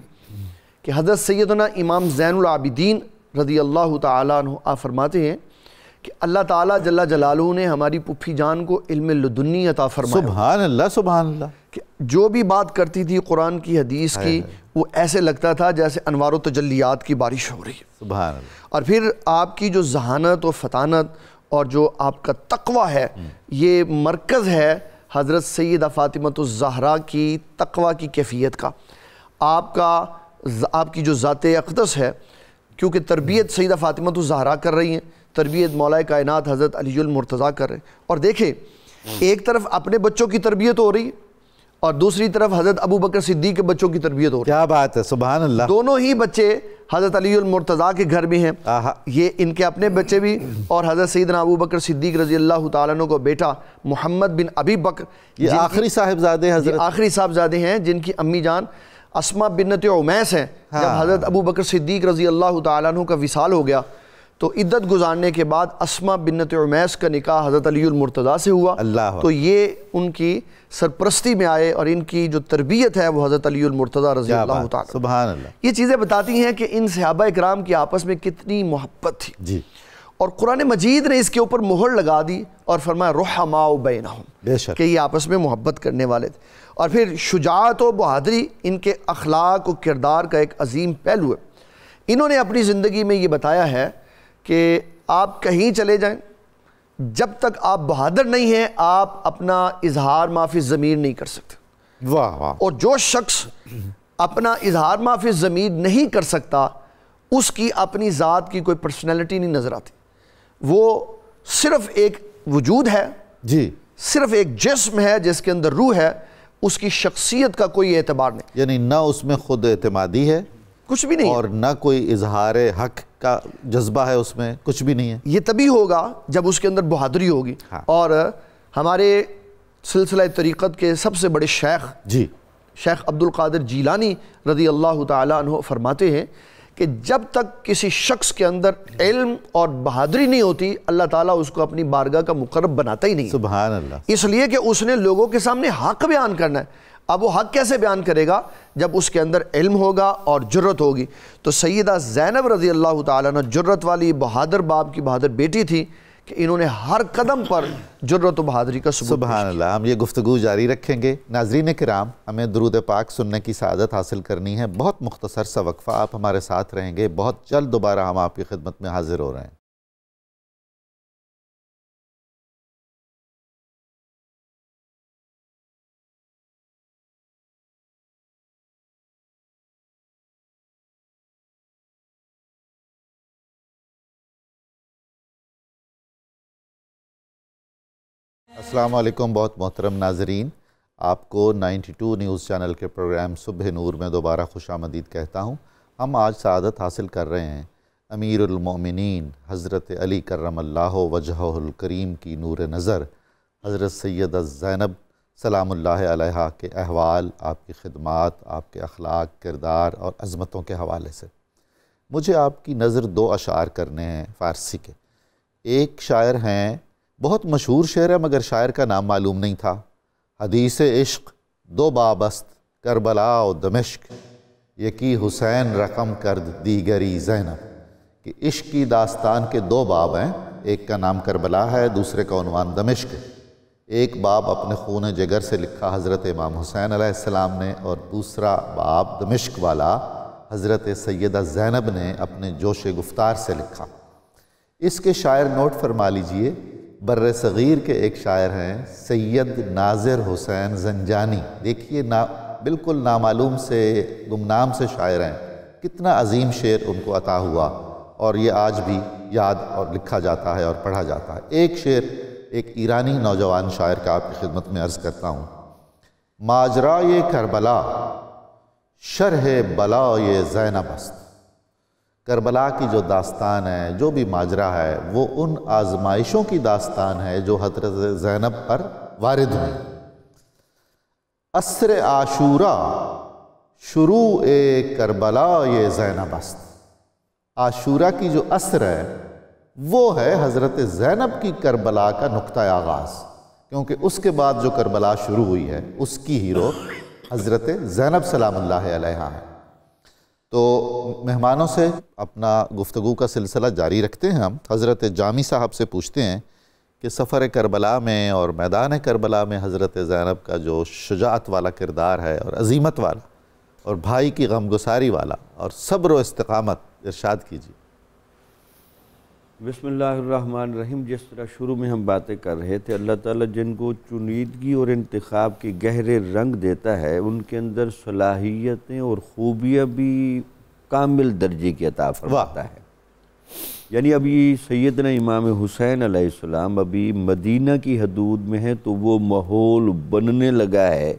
D: کہ حضرت سیدنا امام زین العابدین رضی اللہ تعالیٰ عنہ آپ فرماتے ہیں کہ اللہ تعالیٰ جل جلالہ نے ہماری پھوپھی جان کو علم لدنی عطا فرمایا۔
A: سبحان اللہ، سبحان اللہ۔
D: کہ جو بھی بات کرتی تھی قرآن کی حدیث کی وہ ایسے لگتا تھا جیسے انوار و تجلیات کی بارش ہو رہی ہے۔
A: سبحان اللہ۔
D: اور پھر آپ کی جو ذہانت و فطانت اور جو آپ کا تقوی ہے یہ مرکز ہے حضرت سیدہ فاطمۃ الزہرا کی تقوی کی کیفیت کا۔ آپ کی جو ذات اقدس ہے، کیونکہ تربیت سیدہ فاطمۃ الزہرا کر رہی ہیں، تربیت مولا کائنات حضرت علی المرتضیٰ کر رہے ہیں، اور دیکھیں ایک طرف اپنے بچوں کی تربیت ہو رہی ہے اور دوسری طرف حضرت ابو بکر صدیق کے بچوں کی تربیت ہو رہی ہے۔
A: کیا بات ہے، سبحان اللہ۔
D: دونوں ہی بچے حضرت علی المرتضیٰ کے گھر میں ہیں، یہ ان کے اپنے بچے بھی، اور حضرت سیدنا ابو بکر صدیق رضی اللہ تعالیٰ عنہ کو بیٹا محمد بن ابی بکر،
A: یہ آخری صاحبزادے حضرت،
D: آخری صاحبزادے ہیں جن کی امی جان اسماء بنت عمیس ہیں۔ جب حضرت ابو بکر صدیق رضی اللہ تعالیٰ عنہ کا وصال ہو گیا تو عدت گزارنے کے بعد اسماء بنت عمیس کا نکاح حضرت علی المرتضیٰ سے ہوا، تو یہ ان کی سرپرستی میں آئے اور ان کی جو تربیت ہے وہ حضرت علی المرتضیٰ رضی اللہ تعالیٰ۔
A: سبحان اللہ۔
D: یہ چیزیں بتاتی ہیں کہ ان صحابہ اکرام کی آپس میں کتنی محبت تھی،
A: جی،
D: اور قرآن مجید نے اس کے اوپر مہر لگا دی اور فرمایا رحماء بینہم،
A: بے شک،
D: کہ یہ آپس میں محبت کرنے والے تھے۔ اور پھر شجاعت و بہادری ان کے اخلاق و کردار کا ایک عظیم پہلو ہے۔ انہوں نے اپنی زندگی میں یہ بتایا ہے کہ آپ کہیں چلے جائیں، جب تک آپ بہادر نہیں ہیں آپ اپنا اظہار معافی ضمیر نہیں کر سکتے۔
A: واہ واہ۔
D: اور جو شخص اپنا اظہار معافی ضمیر نہیں کر سکتا اس کی اپنی ذات کی کوئی پرسنالٹی نہیں نظر آتی، وہ صرف ایک وجود ہے،
A: جی،
D: صرف ایک جسم ہے جس کے اندر روح ہے، اس کی شخصیت کا کوئی اعتبار نہیں،
A: یعنی نہ اس میں خود اعتمادی ہے
D: کچھ بھی نہیں،
A: اور نہ کوئی اظہار حق کا جذبہ ہے، اس میں کچھ بھی نہیں ہے۔
D: یہ تبھی ہوگا جب اس کے اندر بہادری ہوگی۔ اور ہمارے سلسلہ طریقت کے سب سے بڑے شیخ
A: جی،
D: شیخ عبد القادر جیلانی رضی اللہ تعالیٰ عنہ فرماتے ہیں کہ کہ جب تک کسی شخص کے اندر علم اور بہادری نہیں ہوتی اللہ تعالیٰ اس کو اپنی بارگاہ کا مقرب بناتا ہی نہیں.
A: سبحان اللہ.
D: اس لیے کہ اس نے لوگوں کے سامنے حق بیان کرنا ہے. اب وہ حق کیسے بیان کرے گا؟ جب اس کے اندر علم ہوگا اور جرت ہوگی. تو سیدہ زینب رضی اللہ تعالیٰ عنہ جرت والی بہادر باپ کی بہادر بیٹی تھی کہ انہوں نے ہر قدم پر جرت و بہادری کا ثبوت.
A: سبحان اللہ. ہم یہ گفتگو جاری رکھیں گے. ناظرین کرام، ہمیں درود پاک سننے کی سعادت حاصل کرنی ہے. بہت مختصر سا وقفہ، آپ ہمارے ساتھ رہیں گے. بہت جلد دوبارہ ہم آپ کی خدمت میں حاضر ہو رہے ہیں. السلام علیکم بہت محترم ناظرین، آپ کو 92 نیوز چینل کے پروگرام صبح نور میں دوبارہ خوش آمدید کہتا ہوں. ہم آج سعادت حاصل کر رہے ہیں امیر المومنین حضرت علی کرم اللہ وجہہ الکریم کی نور نظر حضرت سیدہ زینب سلام اللہ علیہا کے احوال، آپ کی خدمات، آپ کے اخلاق، کردار اور عظمتوں کے حوالے سے. مجھے آپ کی نظر 2 اشعار کرنے ہیں فارسی کے. ایک شاعر ہیں، بہت مشہور شعر ہے مگر شاعر کا نام معلوم نہیں تھا. حدیث عشق 2 باب است کربلا و دمشق، یکی حسین رقم کرد دیگری زینب. کہ عشق کی داستان کے 2 باب ہیں، ایک کا نام کربلا ہے، دوسرے کا عنوان دمشق. ایک باب اپنے خون جگر سے لکھا حضرت امام حسین علیہ السلام نے، اور دوسرا باب دمشق والا حضرت سیدہ زینب نے اپنے جوش گفتار سے لکھا. اس کے شاعر نوٹ فرما لیجئے، بر صغیر کے ایک شاعر ہیں سید ناظر حسین زنجانی. دیکھیے بالکل نامعلوم سے گمنام سے شاعر ہیں، کتنا عظیم شعر ان کو عطا ہوا اور یہ آج بھی یاد اور لکھا جاتا ہے اور پڑھا جاتا ہے. ایک شعر ایک ایرانی نوجوان شاعر کا آپ کی خدمت میں عرض کرتا ہوں. ماجرائے کربلا شرح بلائے زینب است. کربلا کی جو داستان ہے، جو بھی ماجرا ہے، وہ ان آزمائشوں کی داستان ہے جو حضرت زینب پر وارد ہوئی. عصر عاشورہ شروع کربلا یہ زینب است. عاشورہ کی جو عصر ہے وہ ہے حضرت زینب کی کربلا کا نقطہ آغاز، کیونکہ اس کے بعد جو کربلا شروع ہوئی ہے اس کی ہیرو حضرت زینب سلام اللہ علیہا ہے. تو مہمانوں سے اپنا گفتگو کا سلسلہ جاری رکھتے ہیں. ہم حضرت جامی صاحب سے پوچھتے ہیں کہ سفر کربلا میں اور میدان کربلا میں حضرت زینب کا جو شجاعت والا کردار ہے اور عظیمت والا اور بھائی کی غمگساری والا اور صبر و استقامت، ارشاد کیجیے.
B: بسم اللہ الرحمن الرحیم. جس طرح شروع میں ہم باتیں کر رہے تھے، اللہ تعالیٰ جن کو چنیدگی اور انتخاب کے گہرے رنگ دیتا ہے ان کے اندر صلاحیتیں اور خوبیاں بھی کامل درجے کی عطا فرماتا ہے. یعنی ابھی سیدنا امام حسین علیہ السلام ابھی مدینہ کی حدود میں ہیں تو وہ ماحول بننے لگا ہے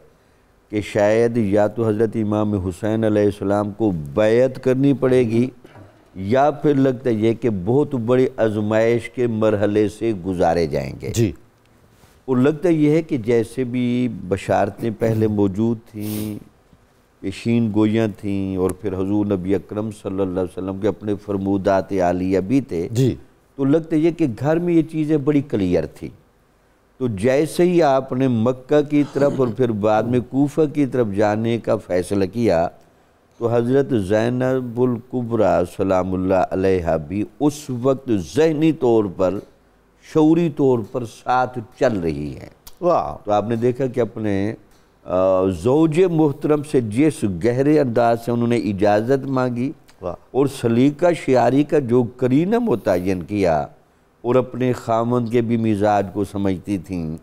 B: کہ شاید یا تو حضرت امام حسین علیہ السلام کو بیعت کرنی پڑے گی یا پھر لگتا ہے یہ کہ بہت بڑی آزمائش کے مرحلے سے گزارے جائیں گے.
A: جی.
B: اور لگتا یہ ہے کہ جیسے بھی بشارتیں پہلے موجود تھیں، پیشین گویاں تھیں، اور پھر حضور نبی اکرم صلی اللہ علیہ وسلم کے اپنے فرمودات عالیہ بھی تھے.
A: جی.
B: تو لگتا یہ کہ گھر میں یہ چیزیں بڑی کلیئر تھی. تو جیسے ہی آپ نے مکہ کی طرف اور پھر بعد میں کوفہ کی طرف جانے کا فیصلہ کیا تو حضرت زینب الکبریٰ سلام اللہ علیہا بھی اس وقت ذہنی طور پر، شعوری طور پر ساتھ چل رہی ہیں.
A: واہ.
B: تو آپ نے دیکھا کہ اپنے زوج محترم سے جس گہرے انداز سے انہوں نے اجازت مانگی اور سلیقہ شعاری کا جو کرینہ متعین کیا، اور اپنے خامند کے بھی مزاج کو سمجھتی تھیں،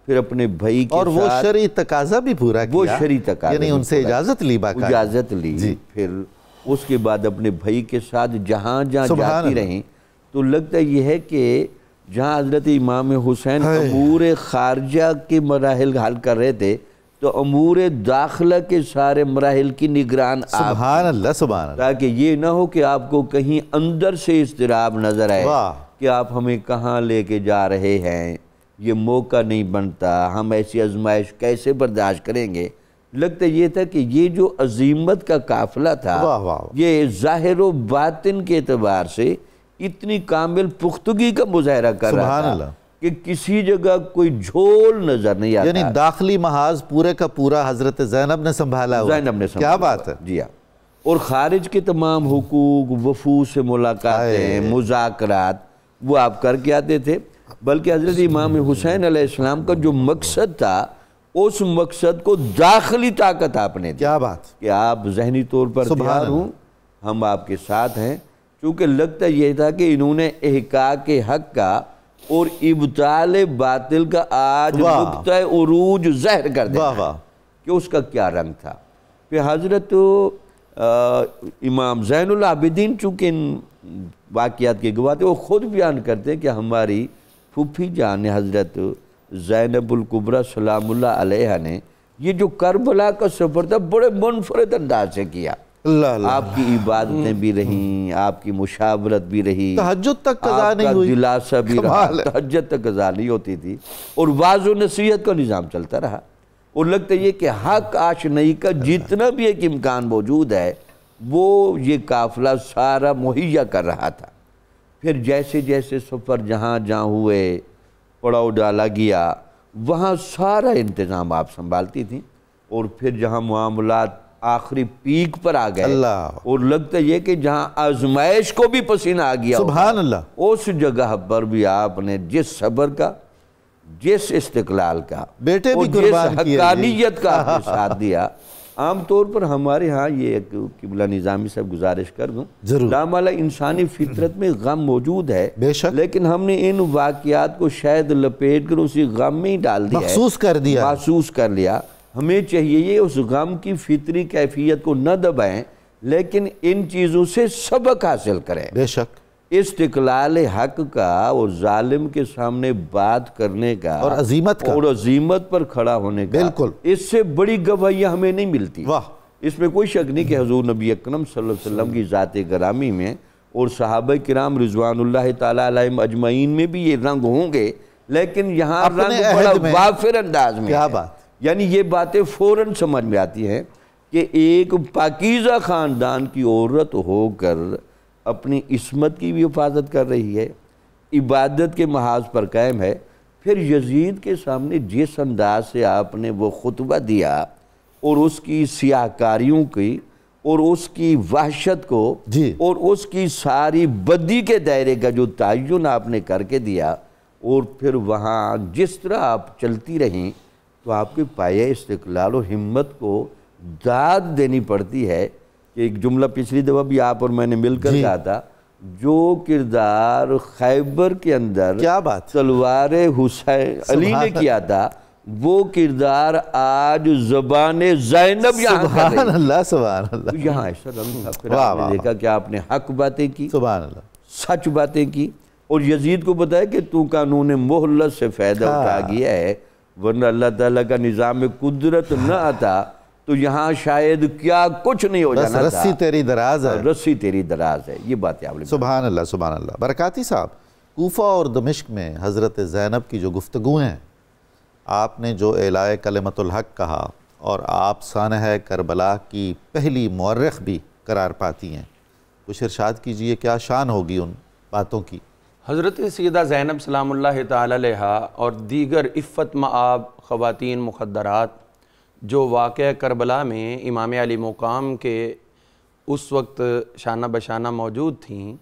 B: پھر اپنے بھائی کے
A: اور وہ شرعی تقاضا بھی پورا کیا،
B: وہ شرعی تقاضا
A: یعنی ان سے اجازت لی، باقاعدہ
B: اجازت لی. پھر اس کے بعد اپنے بھائی کے ساتھ جہاں جہاں جاتی رہیں. تو لگتا یہ ہے کہ جہاں حضرت امام حسین امور خارجہ کے مراحل حل کر رہے تھے تو امور داخلہ کے سارے مراحل کی نگران آپ.
A: سبحان اللہ، سبحان اللہ.
B: تاکہ یہ نہ ہو کہ آپ کو کہیں اندر سے اضطراب نظر آئے کہ آپ ہمیں کہاں لے کے جا رہے ہیں، یہ موقع نہیں بنتا، ہم ایسی آزمائش کیسے برداشت کریں گے. لگتا یہ تھا کہ یہ جو عظیمت کا قافلہ تھا یہ ظاہر و باطن کے اعتبار سے اتنی کامل پختگی کا مظاہرہ کر رہا تھا کہ کسی جگہ کوئی جھول نظر نہیں آتا،
A: یعنی داخلی محاذ پورے کا پورا حضرت زینب نے سنبھالا ہوا،
B: زینب نے سنبھالا،
A: کیا بات ہے
B: جی ہاں، اور خارج کے تمام حقوق، وفود سے ملاقاتیں، مذاکرات وہ آپ کر کے آتے تھے، بلکہ حضرت امام حسین علیہ السلام کا جو مقصد تھا اس مقصد کو داخلی طاقت آپ نے دی،
A: کیا بات،
B: کہ آپ ذہنی طور پر تیار ہوں، ہم آپ کے ساتھ ہیں، چونکہ لگتا یہ تھا کہ انہوں نے احقاق حق کا اور ابطال باطل کا آج نقطہ عروج ظاہر کر دیا کہ اس کا کیا رنگ تھا۔ پھر حضرت امام زین العابدین چونکہ ان واقعات کے گواہ تھے، وہ خود بیان کرتے ہیں کہ ہماری پھوپھی جان حضرت زینب الکبریٰ سلام اللہ علیہ نے یہ جو کربلا کا سفر تھا بڑے منفرد انداز سے کیا، آپ کی عبادتیں بھی رہیں، آپ کی مشاورت بھی رہی،
A: تہجد تک قضا نہیں ہوئی،
B: آپ کا دلاسہ بھی رہا، تہجد تک قضا نہیں ہوتی تھی، اور واعظ و نصیحت کا نظام چلتا رہا، اور لگتا یہ کہ حق آشنائی کا جتنا بھی ایک امکان موجود ہے وہ یہ قافلہ سارا مہیا کر رہا تھا۔ پھر جیسے جیسے سفر جہاں جہاں ہوئے، پڑاؤ ڈالا گیا، وہاں سارا انتظام آپ سنبھالتی تھیں، اور پھر جہاں معاملات آخری پیک پر آ گئے اور لگتا یہ کہ جہاں آزمائش کو بھی پسینہ آ گیا،
A: سبحان اللہ،
B: اس جگہ پر بھی آپ نے جس صبر کا، جس استقلال کا،
A: بیٹے بھی قربان کیے،
B: جس حقانیت کا آپ نے ساتھ دیا۔ عام طور پر ہمارے ہاں یہ ایک قبلہ نظامی سے گزارش کر دوں، لامالہ انسانی فطرت میں غم موجود ہے، لیکن ہم نے ان واقعات کو شاید لپیٹ کر اسی غم میں ہی ڈال دیا، محسوس کر لیا۔ ہمیں چاہیے یہ اس غم کی فطری کیفیت کو نہ دبائیں، لیکن ان چیزوں سے سبق حاصل کریں۔
A: بے شک
B: استقلال حق کا اور ظالم کے سامنے بات کرنے کا
A: اور
B: عظیمت پر کھڑا ہونے کا،
A: بالکل
B: اس سے بڑی گواہیاں ہمیں نہیں ملتی۔ اس میں کوئی شک نہیں کہ حضور نبی اکرم صلی اللہ علیہ وسلم کی ذات گرامی میں اور صحابہ کرام رضوان اللہ تعالیٰ علیہم اجمعین میں بھی یہ رنگ ہوں گے، لیکن یہاں رنگ بڑا وافر انداز میں ہے، یعنی یہ باتیں فوراً سمجھ میں آتی ہیں کہ ایک پاکیزہ خاندان کی عورت ہو کر اپنی عصمت کی بھی حفاظت کر رہی ہے، عبادت کے محاذ پر قائم ہے، پھر یزید کے سامنے جس انداز سے آپ نے وہ خطبہ دیا اور اس کی سیاہکاریوں کی اور اس کی وحشت کو اور اس کی ساری بدی کے دائرے کا جو تعین آپ نے کر کے دیا، اور پھر وہاں جس طرح آپ چلتی رہیں تو آپ کے پایہ استقلال و ہمت کو داد دینی پڑتی ہے کہ ایک جملہ پچھلی دفعہ بھی آپ اور میں نے مل کر کہا تھا، جو کردار خیبر کے اندر تلوار حسین علی نے کیا تھا وہ کردار آج زبان زینب یہاں کر رہی ہے۔
A: سبحان اللہ، سبحان اللہ،
B: یہاں ایسا رنگ تھا، پھر آپ نے دیکھا کہ آپ نے حق باتیں کی،
A: سبحان اللہ،
B: سچ باتیں کی، اور یزید کو بتایا کہ تو قانون مہلت سے فائدہ اٹھا گیا ہے، ورنہ اللہ تعالیٰ کا نظام قدرت نہ آتا تو یہاں شاید کیا کچھ نہیں ہو جانا تھا،
A: بس رسی تیری دراز ہے،
B: رسی تیری دراز ہے۔ یہ باتیں آپ نے
A: سبحان اللہ، سبحان اللہ۔ برکاتی صاحب، کوفہ اور دمشق میں حضرت زینب کی جو گفتگویں ہیں، آپ نے جو اعلائے کلمت الحق کہا اور آپ سانحہ کربلا کی پہلی مورخ بھی قرار پاتی ہیں، کچھ ارشاد کیجئے کیا شان ہوگی ان باتوں کی؟
C: حضرت سیدہ زینب سلام اللہ تعالی علیہا اور دیگر عفت مآب خواتین مخدرات جو واقعہ کربلا میں امام علی مقام کے اس وقت شانہ بشانہ موجود تھیں،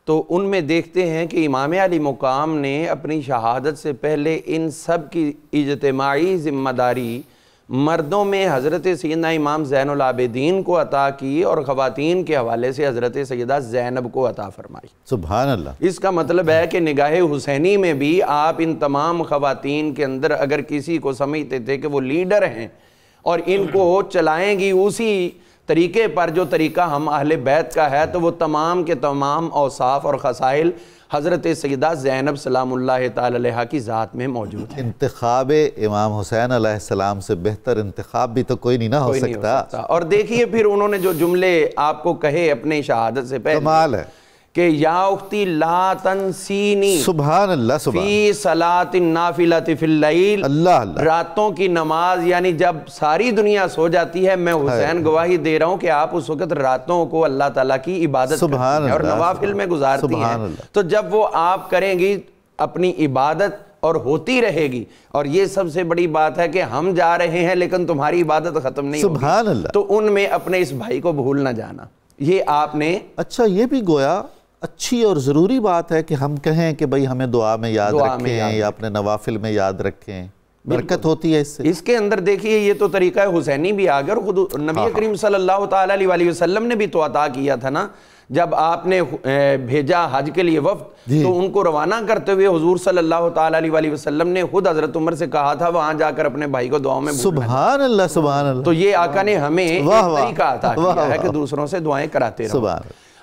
C: تو ان میں دیکھتے ہیں کہ امام علی مقام نے اپنی شہادت سے پہلے ان سب کی اجتماعی ذمہ داری مردوں میں حضرت سیدنا امام زین العابدین کو عطا کی اور خواتین کے حوالے سے حضرت سیدہ زینب کو عطا فرمائی۔
A: سبحان اللہ۔
C: اس کا مطلب ہے کہ نگاہ حسینی میں بھی آپ ان تمام خواتین کے اندر اگر کسی کو سمجھتے تھے کہ وہ لیڈر ہیں اور ان کو چلائیں گی اسی طریقے پر جو طریقہ ہم اہل بیت کا ہے، تو وہ تمام کے تمام اوصاف اور خصائل حضرت سیدہ زینب سلام اللہ تعالی علیہ کی ذات میں موجود ہیں۔
A: انتخاب امام حسین علیہ السلام سے بہتر انتخاب بھی تو کوئی نہیں نہ ہو سکتا۔
C: اور دیکھیے پھر انہوں نے جو جملے آپ کو کہے اپنے شہادت سے پہلے،
A: کمال ہے
C: کہ یا اختی لا تنسینی
A: سبحان اللہ سبحان
C: فی صلاۃ النافلۃ فی اللیل،
A: اللہ اللہ،
C: راتوں کی نماز، یعنی جب ساری دنیا سو جاتی ہے، میں حسین گواہی دے رہا ہوں کہ آپ اس وقت راتوں کو اللہ تعالیٰ کی عبادت کرتے ہیں اور نوافل میں گزارتی ہیں۔ تو جب وہ آپ کریں گی اپنی عبادت اور ہوتی رہے گی، اور یہ سب سے بڑی بات ہے کہ ہم جا رہے ہیں لیکن تمہاری عبادت ختم نہیں ہوگی،
A: سبحان اللہ،
C: تو ان میں اپنے اس بھائی کو بھول نہ جانا۔ یہ آپ نے
A: اچھا یہ بھی گویا اچھی اور ضروری بات ہے کہ ہم کہیں کہ بھئی ہمیں دعا میں یاد رکھیں یا اپنے نوافل میں یاد رکھیں، برکت ہوتی ہے اس سے۔
C: اس کے اندر دیکھیے یہ تو طریقہ حسینی بھی آ گیا، اور خود نبی کریم صلی اللہ تعالیٰ علیہ وسلم نے بھی تو عطا کیا تھا نا، جب آپ نے بھیجا حج کے لیے وفد، تو ان کو روانہ کرتے ہوئے حضور صلی اللہ تعالیٰ علیہ وسلم نے خود حضرت عمر سے کہا تھا وہاں جا کر اپنے بھائی کو دعاؤں میں بھولنا۔
A: سبحان اللہ سبحان اللہ،
C: تو یہ آقا نے ہمیں ایک طریقہ عطا کیا ہے کہ دوسروں سے دعائیں کراتے رہو۔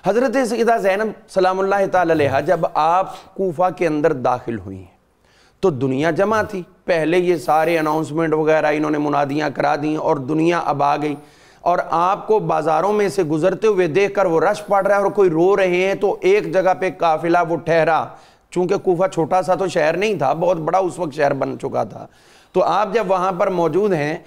C: حضرت سیدہ زینب سلام اللہ تعالیٰ علیہا جب آپ کوفہ کے اندر داخل ہوئی ہیں تو دنیا جمع تھی، پہلے یہ سارے اناؤنسمنٹ وغیرہ انہوں نے منادیاں کرا دیں اور دنیا اب آ گئی، اور آپ کو بازاروں میں سے گزرتے ہوئے دیکھ کر وہ رش پڑ رہا ہے اور کوئی رو رہے ہیں، تو ایک جگہ پہ قافلہ وہ ٹھہرا، چونکہ کوفہ چھوٹا سا تو شہر نہیں تھا، بہت بڑا اس وقت شہر بن چکا تھا، تو آپ جب وہاں پر موجود ہیں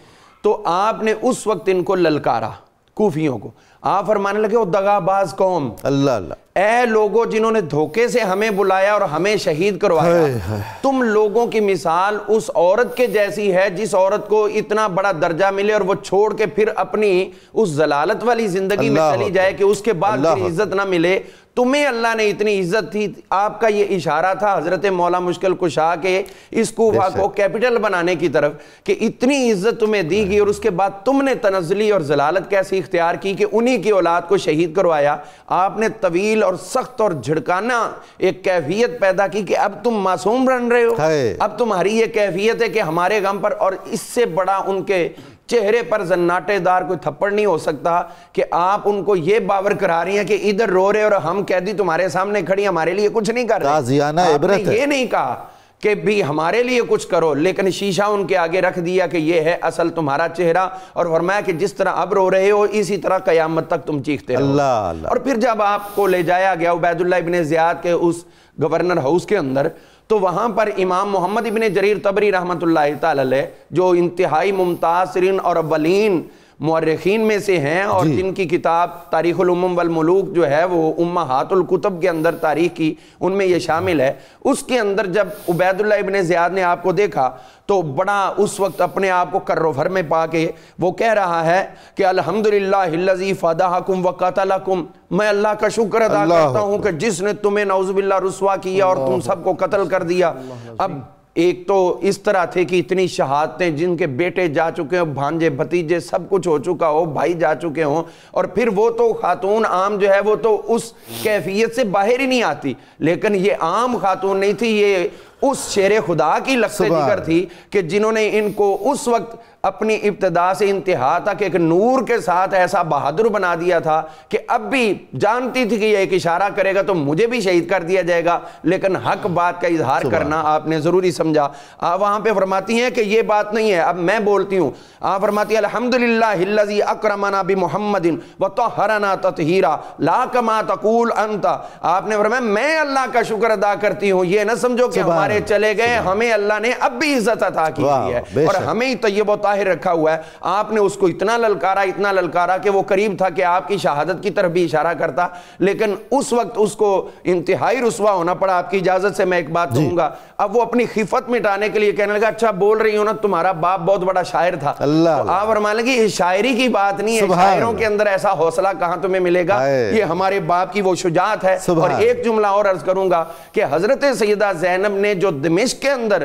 C: تو آپ نے اس وقت ان کو للکارا، کوفیوں کو، آپ فرمانے لگے وہ دغا باز قوم،
A: اللہ اللہ،
C: اے لوگوں جنہوں نے دھوکے سے ہمیں بلایا اور ہمیں شہید کروایا، تم لوگوں کی مثال اس عورت کے جیسی ہے جس عورت کو اتنا بڑا درجہ ملے اور وہ چھوڑ کے پھر اپنی اس ضلالت والی زندگی میں چلی جائے کہ اس کے بعد پھر عزت نہ ملے۔ تمہیں اللہ نے اتنی عزت تھی، آپ کا یہ اشارہ تھا حضرت مولا مشکل کشا کے اس کوفہ کو کیپٹل بنانے کی طرف، کہ اتنی عزت تمہیں دی گئی اور اس کے بعد تم نے تنزلی اور ضلالت کیسی اختیار کی کہ انہی کی اولاد کو شہید کروایا۔ آپ نے طویل اور سخت اور جھڑکانا ایک کیفیت پیدا کی کہ اب تم معصوم بن رہے ہو، اب تمہاری یہ کیفیت ہے کہ ہمارے غم پر، اور اس سے بڑا ان کے چہرے پر زناٹے دار کوئی تھپڑ نہیں ہو سکتا کہ آپ ان کو یہ باور کرا رہی ہیں کہ ادھر رو رہے اور ہم قیدی تمہارے سامنے کھڑی ہمارے لیے کچھ نہیں کر رہے۔ آپ نے یہ نہیں کہا کہ بھی ہمارے لیے کچھ کرو، لیکن شیشہ ان کے آگے رکھ دیا کہ یہ ہے اصل تمہارا چہرہ، اور فرمایا کہ جس طرح اب رو رہے ہو اسی طرح قیامت تک تم چیختے رہو۔ اور پھر جب آپ کو لے جایا گیا عبید اللہ ابن زیاد کے اس گورنر ہاؤس کے اندر، تو وہاں پر امام محمد ابن جریر طبری رحمۃ اللہ تعالی علیہ، جو انتہائی ممتاز ترین اور اولین مورخین میں سے ہیں، اور جن کی کتاب تاریخ الامم والملوک جو ہے وہ امہات الکتب کے اندر تاریخ کی، ان میں یہ شامل ہے۔ اس کے اندر جب عبید اللہ ابن زیاد نے آپ کو دیکھا تو بڑا اس وقت اپنے آپ کو کر و فر میں پا کے وہ کہہ رہا ہے کہ الحمدللہ الذی فداکم وقتلکم، میں اللہ کا شکر ادا کرتا ہوں کہ جس نے تمہیں نعوذ باللہ رسوا کیا اور تم سب کو قتل کر دیا۔ اب ایک تو اس طرح تھے کہ اتنی شہادتیں، جن کے بیٹے جا چکے ہوں، بھانجے بھتیجے سب کچھ ہو چکا ہو، بھائی جا چکے ہوں، اور پھر وہ تو خاتون عام جو ہے وہ تو اس کیفیت سے باہر ہی نہیں آتی، لیکن یہ عام خاتون نہیں تھی، یہ اس شیر خدا کی لخت جگر تھی کہ جنہوں نے ان کو اس وقت اپنی ابتدا سے انتہا تک ایک نور کے ساتھ ایسا بہادر بنا دیا تھا کہ اب بھی جانتی تھی کہ یہ ایک اشارہ کرے گا تو مجھے بھی شہید کر دیا جائے گا، لیکن حق بات کا اظہار کرنا آپ نے ضروری سمجھا۔ آپ وہاں پہ فرماتی ہیں کہ یہ بات نہیں ہے، اب میں بولتی ہوں۔ آپ فرماتی ہیں الحمدللہ الذی اکرمنا بمحمد وطہرنا تطہیرا لا کما تقول انت۔ آپ نے فرمایا میں اللہ کا شکر ادا کرتی ہوں، یہ نہ سمجھو کہ ہمارے چلے گئے، ہمیں اللہ نے اب بھی عزت عطا کی ہے اور ہمیں طیب و طاہر رکھا ہوا ہے۔ آپ نے اس کو اتنا للکارا کہ وہ قریب تھا کہ آپ کی شہادت کی طرف بھی اشارہ کرتا، لیکن اس وقت اس کو انتہائی رسوا ہونا پڑا۔ آپ کی اجازت سے میں ایک بات کہوں گا، اب وہ اپنی خفت مٹانے کے لیے کہنے لگا اچھا بول رہی ہوں نا، تمہارا باپ بہت بڑا شاعر تھا۔ تو آپ فرمانے لگے یہ شاعری کی بات نہیں ہے، شاعروں کے اندر ایسا حوصلہ کہاں تمہیں ملے گا، یہ ہمارے باپ کی وہ شجاعت ہے۔ اور ایک جملہ اور عرض کروں گا کہ حضرت سیدہ زینب نے جو دمشق کے اندر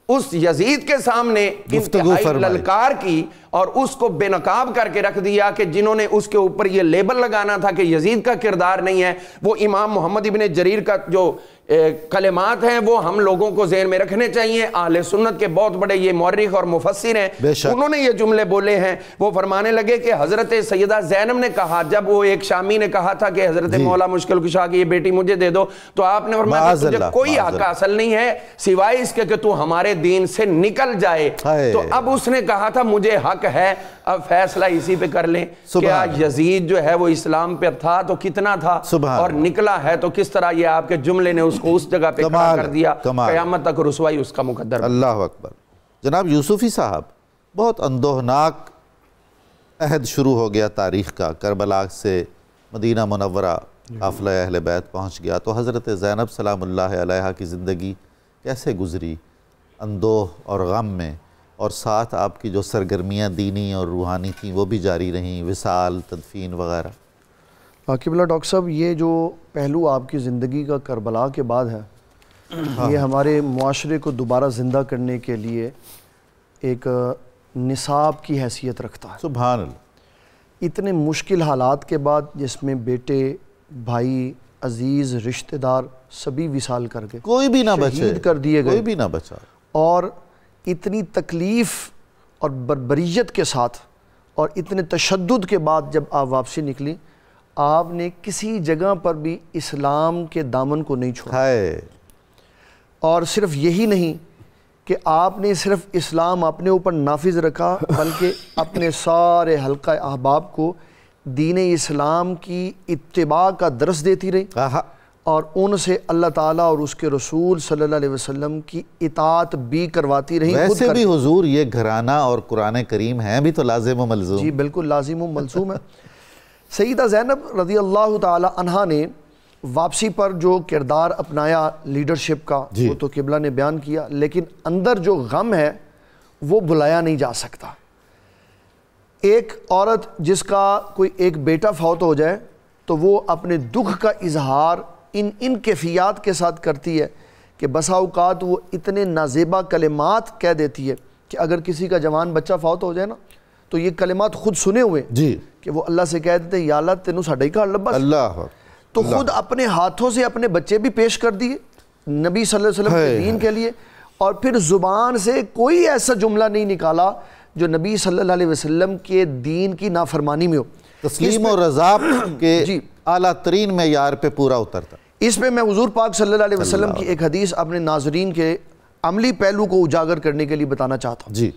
C: اس یزید کے سامنے انتہائی للکار کی اور اس کو بے نقاب کر کے رکھ دیا کہ جنہوں نے اس کے اوپر یہ لیبل لگانا تھا کہ یزید کا کردار نہیں ہے، وہ امام محمد ابن جریر کا جو کلمات ہیں وہ ہم لوگوں کو ذہن میں رکھنے چاہیے۔ اہل سنت کے بہت بڑے یہ مورخ اور مفسر ہیں، انہوں نے یہ جملے بولے ہیں۔ وہ فرمانے لگے کہ حضرت سیدہ زینب نے کہا، جب وہ ایک شامی نے کہا تھا کہ حضرت مولا مشکل کشا کی یہ بیٹی مجھے دے دو، تو آپ نے فرمایا تجھے کوئی حق حاصل نہیں ہے سوائے اس کے کہ تو ہمارے دین سے نکل جائے۔ تو اب اس نے کہا تھا مجھے حق حق ہے اب فیصلہ اسی پہ کر لیں. کیا یزید جو ہے وہ اسلام پہ تھا تو کتنا تھا اور نکلا ہے تو کس طرح یہ آپ کے جملے نے اس کو اس جگہ پہ کھڑا کر دیا, قیامت تک رسوائی اس کا مقدر.
A: اللہ اکبر. جناب یوسفی صاحب, بہت اندوہناک عہد شروع ہو گیا تاریخ کا. کربلا سے مدینہ منورہ قافلہ اہل بیت پہنچ گیا, تو حضرت زینب سلام اللہ علیہا کی زندگی کیسے گزری اندوہ اور غم میں, اور ساتھ آپ کی جو سرگرمیاں دینی اور روحانی تھیں وہ بھی جاری رہیں, وصال, تدفین وغیرہ؟
D: قبلہ ڈاکٹر صاحب, یہ جو پہلو آپ کی زندگی کا کربلا کے بعد ہے, یہ ہمارے معاشرے کو دوبارہ زندہ کرنے کے لیے ایک نصاب کی حیثیت رکھتا ہے.
A: سبحان اللہ.
D: اتنے مشکل حالات کے بعد جس میں بیٹے, بھائی, عزیز, رشتہ دار سبھی وصال کر گئے,
A: کوئی بھی نہ بچے,
D: شہید کر دیے گئے,
A: کوئی بھی نہ بچا,
D: اور اتنی تکلیف اور بربریت کے ساتھ اور اتنے تشدد کے بعد جب آپ واپسی نکلی, آپ نے کسی جگہ پر بھی اسلام کے دامن کو نہیں چھوڑا. اور صرف یہی نہیں کہ آپ نے صرف اسلام اپنے اوپر نافذ رکھا, بلکہ اپنے سارے حلقہ احباب کو دین اسلام کی اتباع کا درس دیتی رہی, اور ان سے اللہ تعالیٰ اور اس کے رسول صلی اللہ علیہ وسلم کی اطاعت بھی کرواتی رہی.
A: ویسے بھی حضور یہ گھرانہ اور قرآن کریم ہیں بھی تو لازم و ملزوم.
D: جی بالکل لازم و ملزوم ہے. سیدہ زینب رضی اللہ تعالی عنہا نے واپسی پر جو کردار اپنایا لیڈرشپ کا, وہ تو قبلہ نے بیان کیا, لیکن اندر جو غم ہے وہ بلایا نہیں جا سکتا. ایک عورت جس کا کوئی ایک بیٹا فوت ہو جائے تو وہ اپنے دکھ کا اظہار ان کیفیات کے ساتھ کرتی ہے کہ بسا اوقات وہ اتنے نازیبا کلمات کہہ دیتی ہے کہ اگر کسی کا جوان بچہ فوت ہو جائے نا تو یہ کلمات خود سنے ہوئے کہ وہ اللہ سے کہہ دیتے ہیں یا اللہ تینوں ساڈا ہی کر لبا. تو خود اپنے ہاتھوں سے اپنے بچے بھی پیش کر دیے نبی صلی اللہ علیہ وسلم کے دین کے لیے, اور پھر زبان سے کوئی ایسا جملہ نہیں نکالا جو نبی صلی اللہ علیہ وسلم کے دین کی نافرمانی میں ہو.
A: تسلیم و رضا کے اعلیٰ ترین معیار پہ پورا اترتا.
D: اس میں میں حضور پاک صلی اللہ علیہ وسلم کی ایک حدیث اپنے ناظرین کے عملی پہلو کو اجاگر کرنے کے لیے بتانا چاہتا ہوں.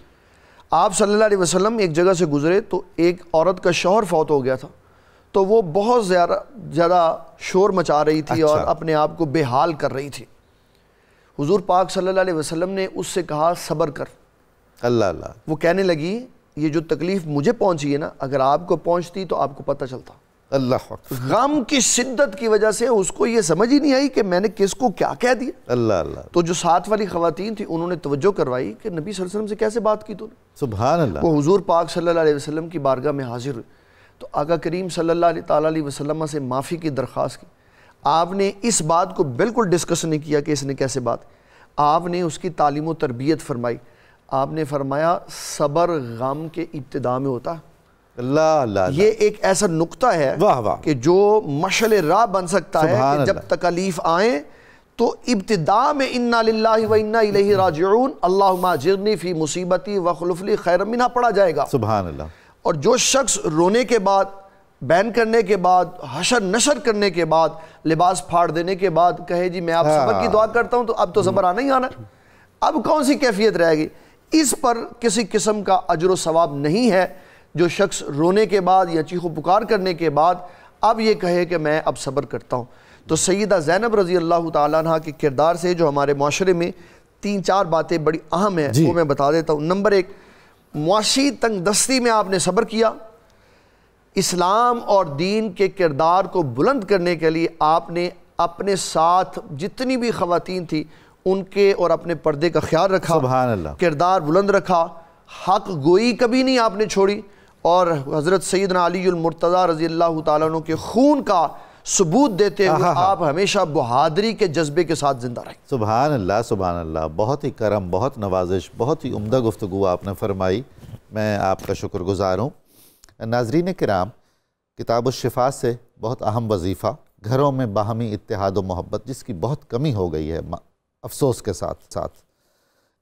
D: آپ صلی اللہ علیہ وسلم ایک جگہ سے گزرے تو ایک عورت کا شوہر فوت ہو گیا تھا, تو وہ بہت زیادہ شور مچا رہی تھی اور اپنے آپ کو بے حال کر رہی تھی. حضور پاک صلی اللہ علیہ وسلم نے اس سے کہا صبر کر.
A: اللہ.
D: وہ کہنے لگی یہ جو تکلیف مجھے پہنچی ہے نا, اگر آپ کو پہنچتی تو آپ کو پتہ چلتا.
A: اللہ.
D: غم کی شدت کی وجہ سے اس کو یہ سمجھ ہی نہیں آئی کہ میں نے کس کو کیا کہہ دیا.
A: اللہ.
D: تو جو ساتھ والی خواتین تھی انہوں نے توجہ کروائی کہ نبی صلی اللہ علیہ وسلم سے کیسے بات کی تو نے.
A: سبحان اللہ.
D: وہ حضور پاک صلی اللہ علیہ وسلم کی بارگاہ میں حاضر ہوئی تو آقا کریم صلی اللہ علیہ وسلم سے معافی کی درخواست کی. آپ نے اس بات کو بالکل ڈسکس نہیں کیا کہ اس نے کیسے بات, آپ نے اس کی تعلیم و تربیت فرمائی. آپ نے فرمایا صبر غم کے ابتدا میں ہوتا.
A: اللہ.
D: یہ ایک ایسا نقطہ ہے کہ جو مشعل راہ بن سکتا ہے کہ جب تکالیف آئیں تو ابتدا میں انا للہ و انا الیہ راجعون اللہم اجرنی فی مصیبتی واخلف لی خیرا منہا پڑھا جائے گا.
A: سبحان اللہ.
D: اور جو شخص رونے کے بعد, بین کرنے کے بعد, حشر نشر کرنے کے بعد, لباس پھاڑ دینے کے بعد کہے جی میں آپ صبر کی دعا کرتا ہوں, تو اب تو صبر آنا ہی آنا ہے, اب کون سی کیفیت رہے گی. اس پر کسی قسم کا اجر و ثواب نہیں ہے جو شخص رونے کے بعد یا چیخ و پکار کرنے کے بعد اب یہ کہے کہ میں اب صبر کرتا ہوں. تو سیدہ زینب رضی اللہ تعالیٰ عنہ کے کردار سے جو ہمارے معاشرے میں 3-4 باتیں بڑی اہم ہیں وہ میں بتا دیتا ہوں. نمبر 1, معاشی تنگ دستی میں آپ نے صبر کیا. اسلام اور دین کے کردار کو بلند کرنے کے لیے آپ نے اپنے ساتھ جتنی بھی خواتین تھی ان کے اور اپنے پردے کا خیال رکھا.
A: سبحان اللہ.
D: کردار بلند رکھا, حق گوئی کبھی نہیں آپ نے چھوڑی, اور حضرت سیدنا علی المرتضیٰ رضی اللہ تعالیٰ عنہ کے خون کا ثبوت دیتے ہوئے آپ ہمیشہ بہادری کے جذبے کے ساتھ زندہ رہے.
A: سبحان اللہ. سبحان اللہ. بہت ہی کرم, بہت نوازش, بہت ہی عمدہ گفتگو آپ نے فرمائی. میں آپ کا شکر گزار ہوں. ناظرین کرام, کتاب الشفا سے بہت اہم وظیفہ گھروں میں باہمی اتحاد و محبت, جس کی بہت کمی ہو گئی ہے افسوس کے ساتھ.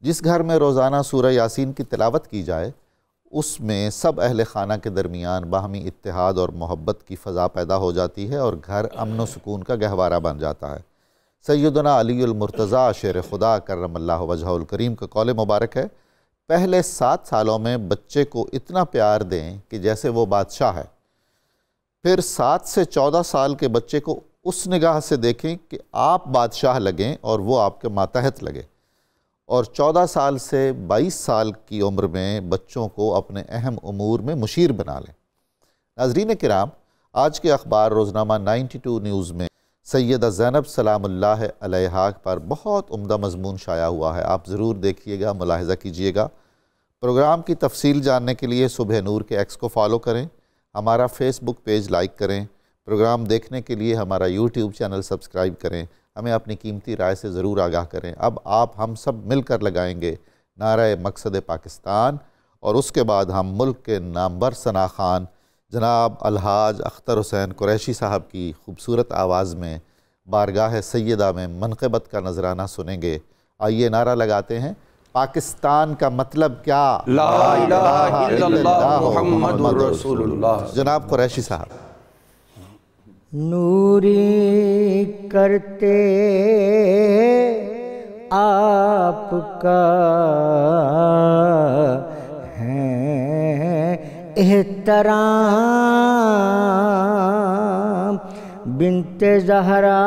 A: جس گھر میں روزانہ سورہ یاسین کی تلاوت کی جائے اس میں سب اہل خانہ کے درمیان باہمی اتحاد اور محبت کی فضا پیدا ہو جاتی ہے اور گھر امن و سکون کا گہوارہ بن جاتا ہے. سیدنا علی المرتضیٰ شیر خدا کرم اللہ وجہہ الکریم کا قول مبارک ہے پہلے 7 سالوں میں بچے کو اتنا پیار دیں کہ جیسے وہ بادشاہ ہے، پھر 7 سے 14 سال کے بچے کو اس نگاہ سے دیکھیں کہ آپ بادشاہ لگیں اور وہ آپ کے ماتحت لگے، اور 14 سال سے 22 سال کی عمر میں بچوں کو اپنے اہم امور میں مشیر بنا لیں۔ ناظرین کرام، آج کے اخبار روزنامہ 92 نیوز میں سیدہ زینب سلام اللہ علیہا پر بہت عمدہ مضمون شائع ہوا ہے، آپ ضرور دیکھیے گا، ملاحظہ کیجیے گا۔ پروگرام کی تفصیل جاننے کے لیے صبح نور کے ایکس کو فالو کریں، ہمارا فیس بک پیج لائک کریں، پروگرام دیکھنے کے لیے ہمارا یوٹیوب چینل سبسکرائب کریں، ہمیں اپنی قیمتی رائے سے ضرور آگاہ کریں۔ اب آپ ہم سب مل کر لگائیں گے نعرہ مقصد پاکستان، اور اس کے بعد ہم ملک کے نامور ثنا خوان جناب الحاج اختر حسین قریشی صاحب کی خوبصورت آواز میں بارگاہ سیدہ میں منقبت کا نذرانہ سنیں گے۔ آئیے نعرہ لگاتے ہیں، پاکستان کا مطلب کیا؟
C: لا الہ الا اللہ محمد رسول اللہ۔
A: جناب قریشی صاحب۔
E: نوری کرتے آپ کا ہے احترام، بنت زہرا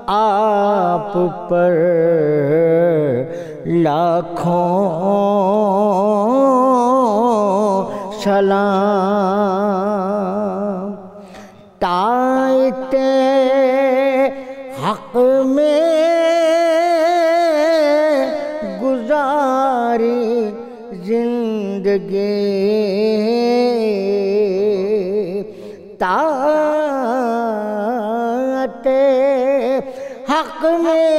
E: آپ پر لاکھوں سلام، طاعت حق میں گزاری زندگی، طاعت حق میں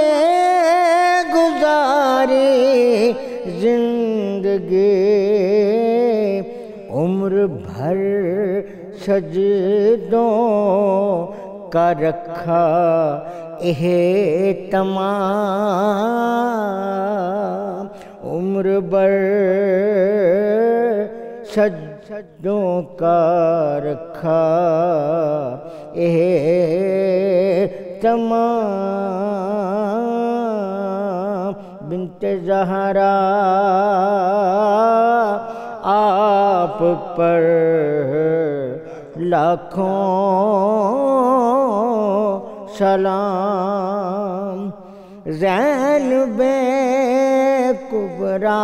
E: گزاری زندگی، عمر بھر سجدوں کا رکھا اہتمام، عمر بھر سجدوں کا رکھا اہتمام، بنت زہرا آپ پر لاکھوں سلام، زینب کبریٰ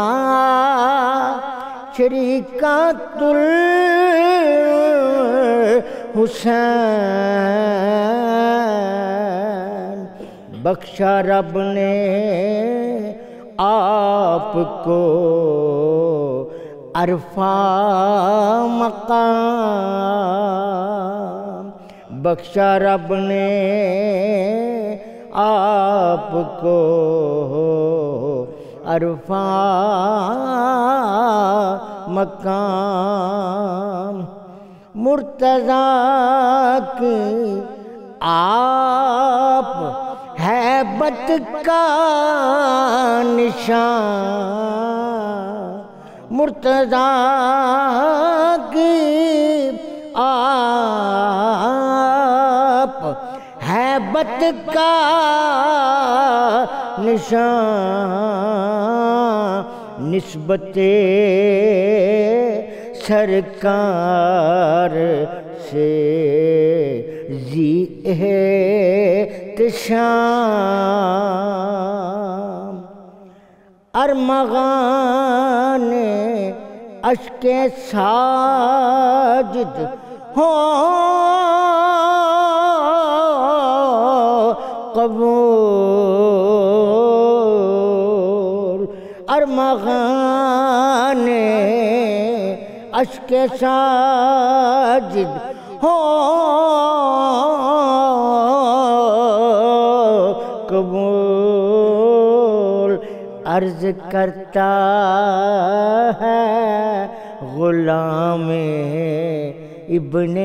E: شریکۃ الحسین، بخشا رب نے آپ کو عرفہ مقام، بخشا رب نے آپ کو عرفہ مقام، مرتضیٰ کی آپ ہیبت کا نشان، مرتضیٰ کی آپ ہیبت کا نشان، نسبت سرکار سے ذی احتشام، ارمغان اشک ساجد قبول، ارمغان اشک ساجد قبول، عرض کرتا ہے غلام ابن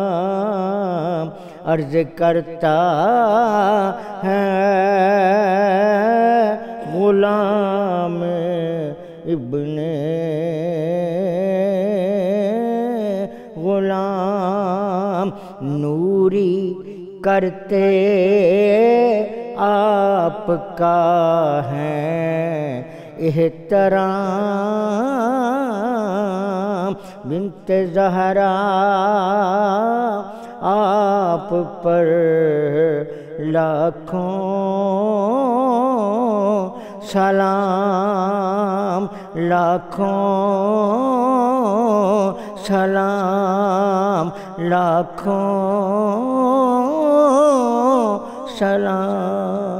E: غلام، عرض کرتا ہے غلام ابن غلام، نوری کرتے آپ کا ہے احترام، بنت زہرا آپ پر لاکھوں سلام، لاکھوں سلام، لاکھوں سلام۔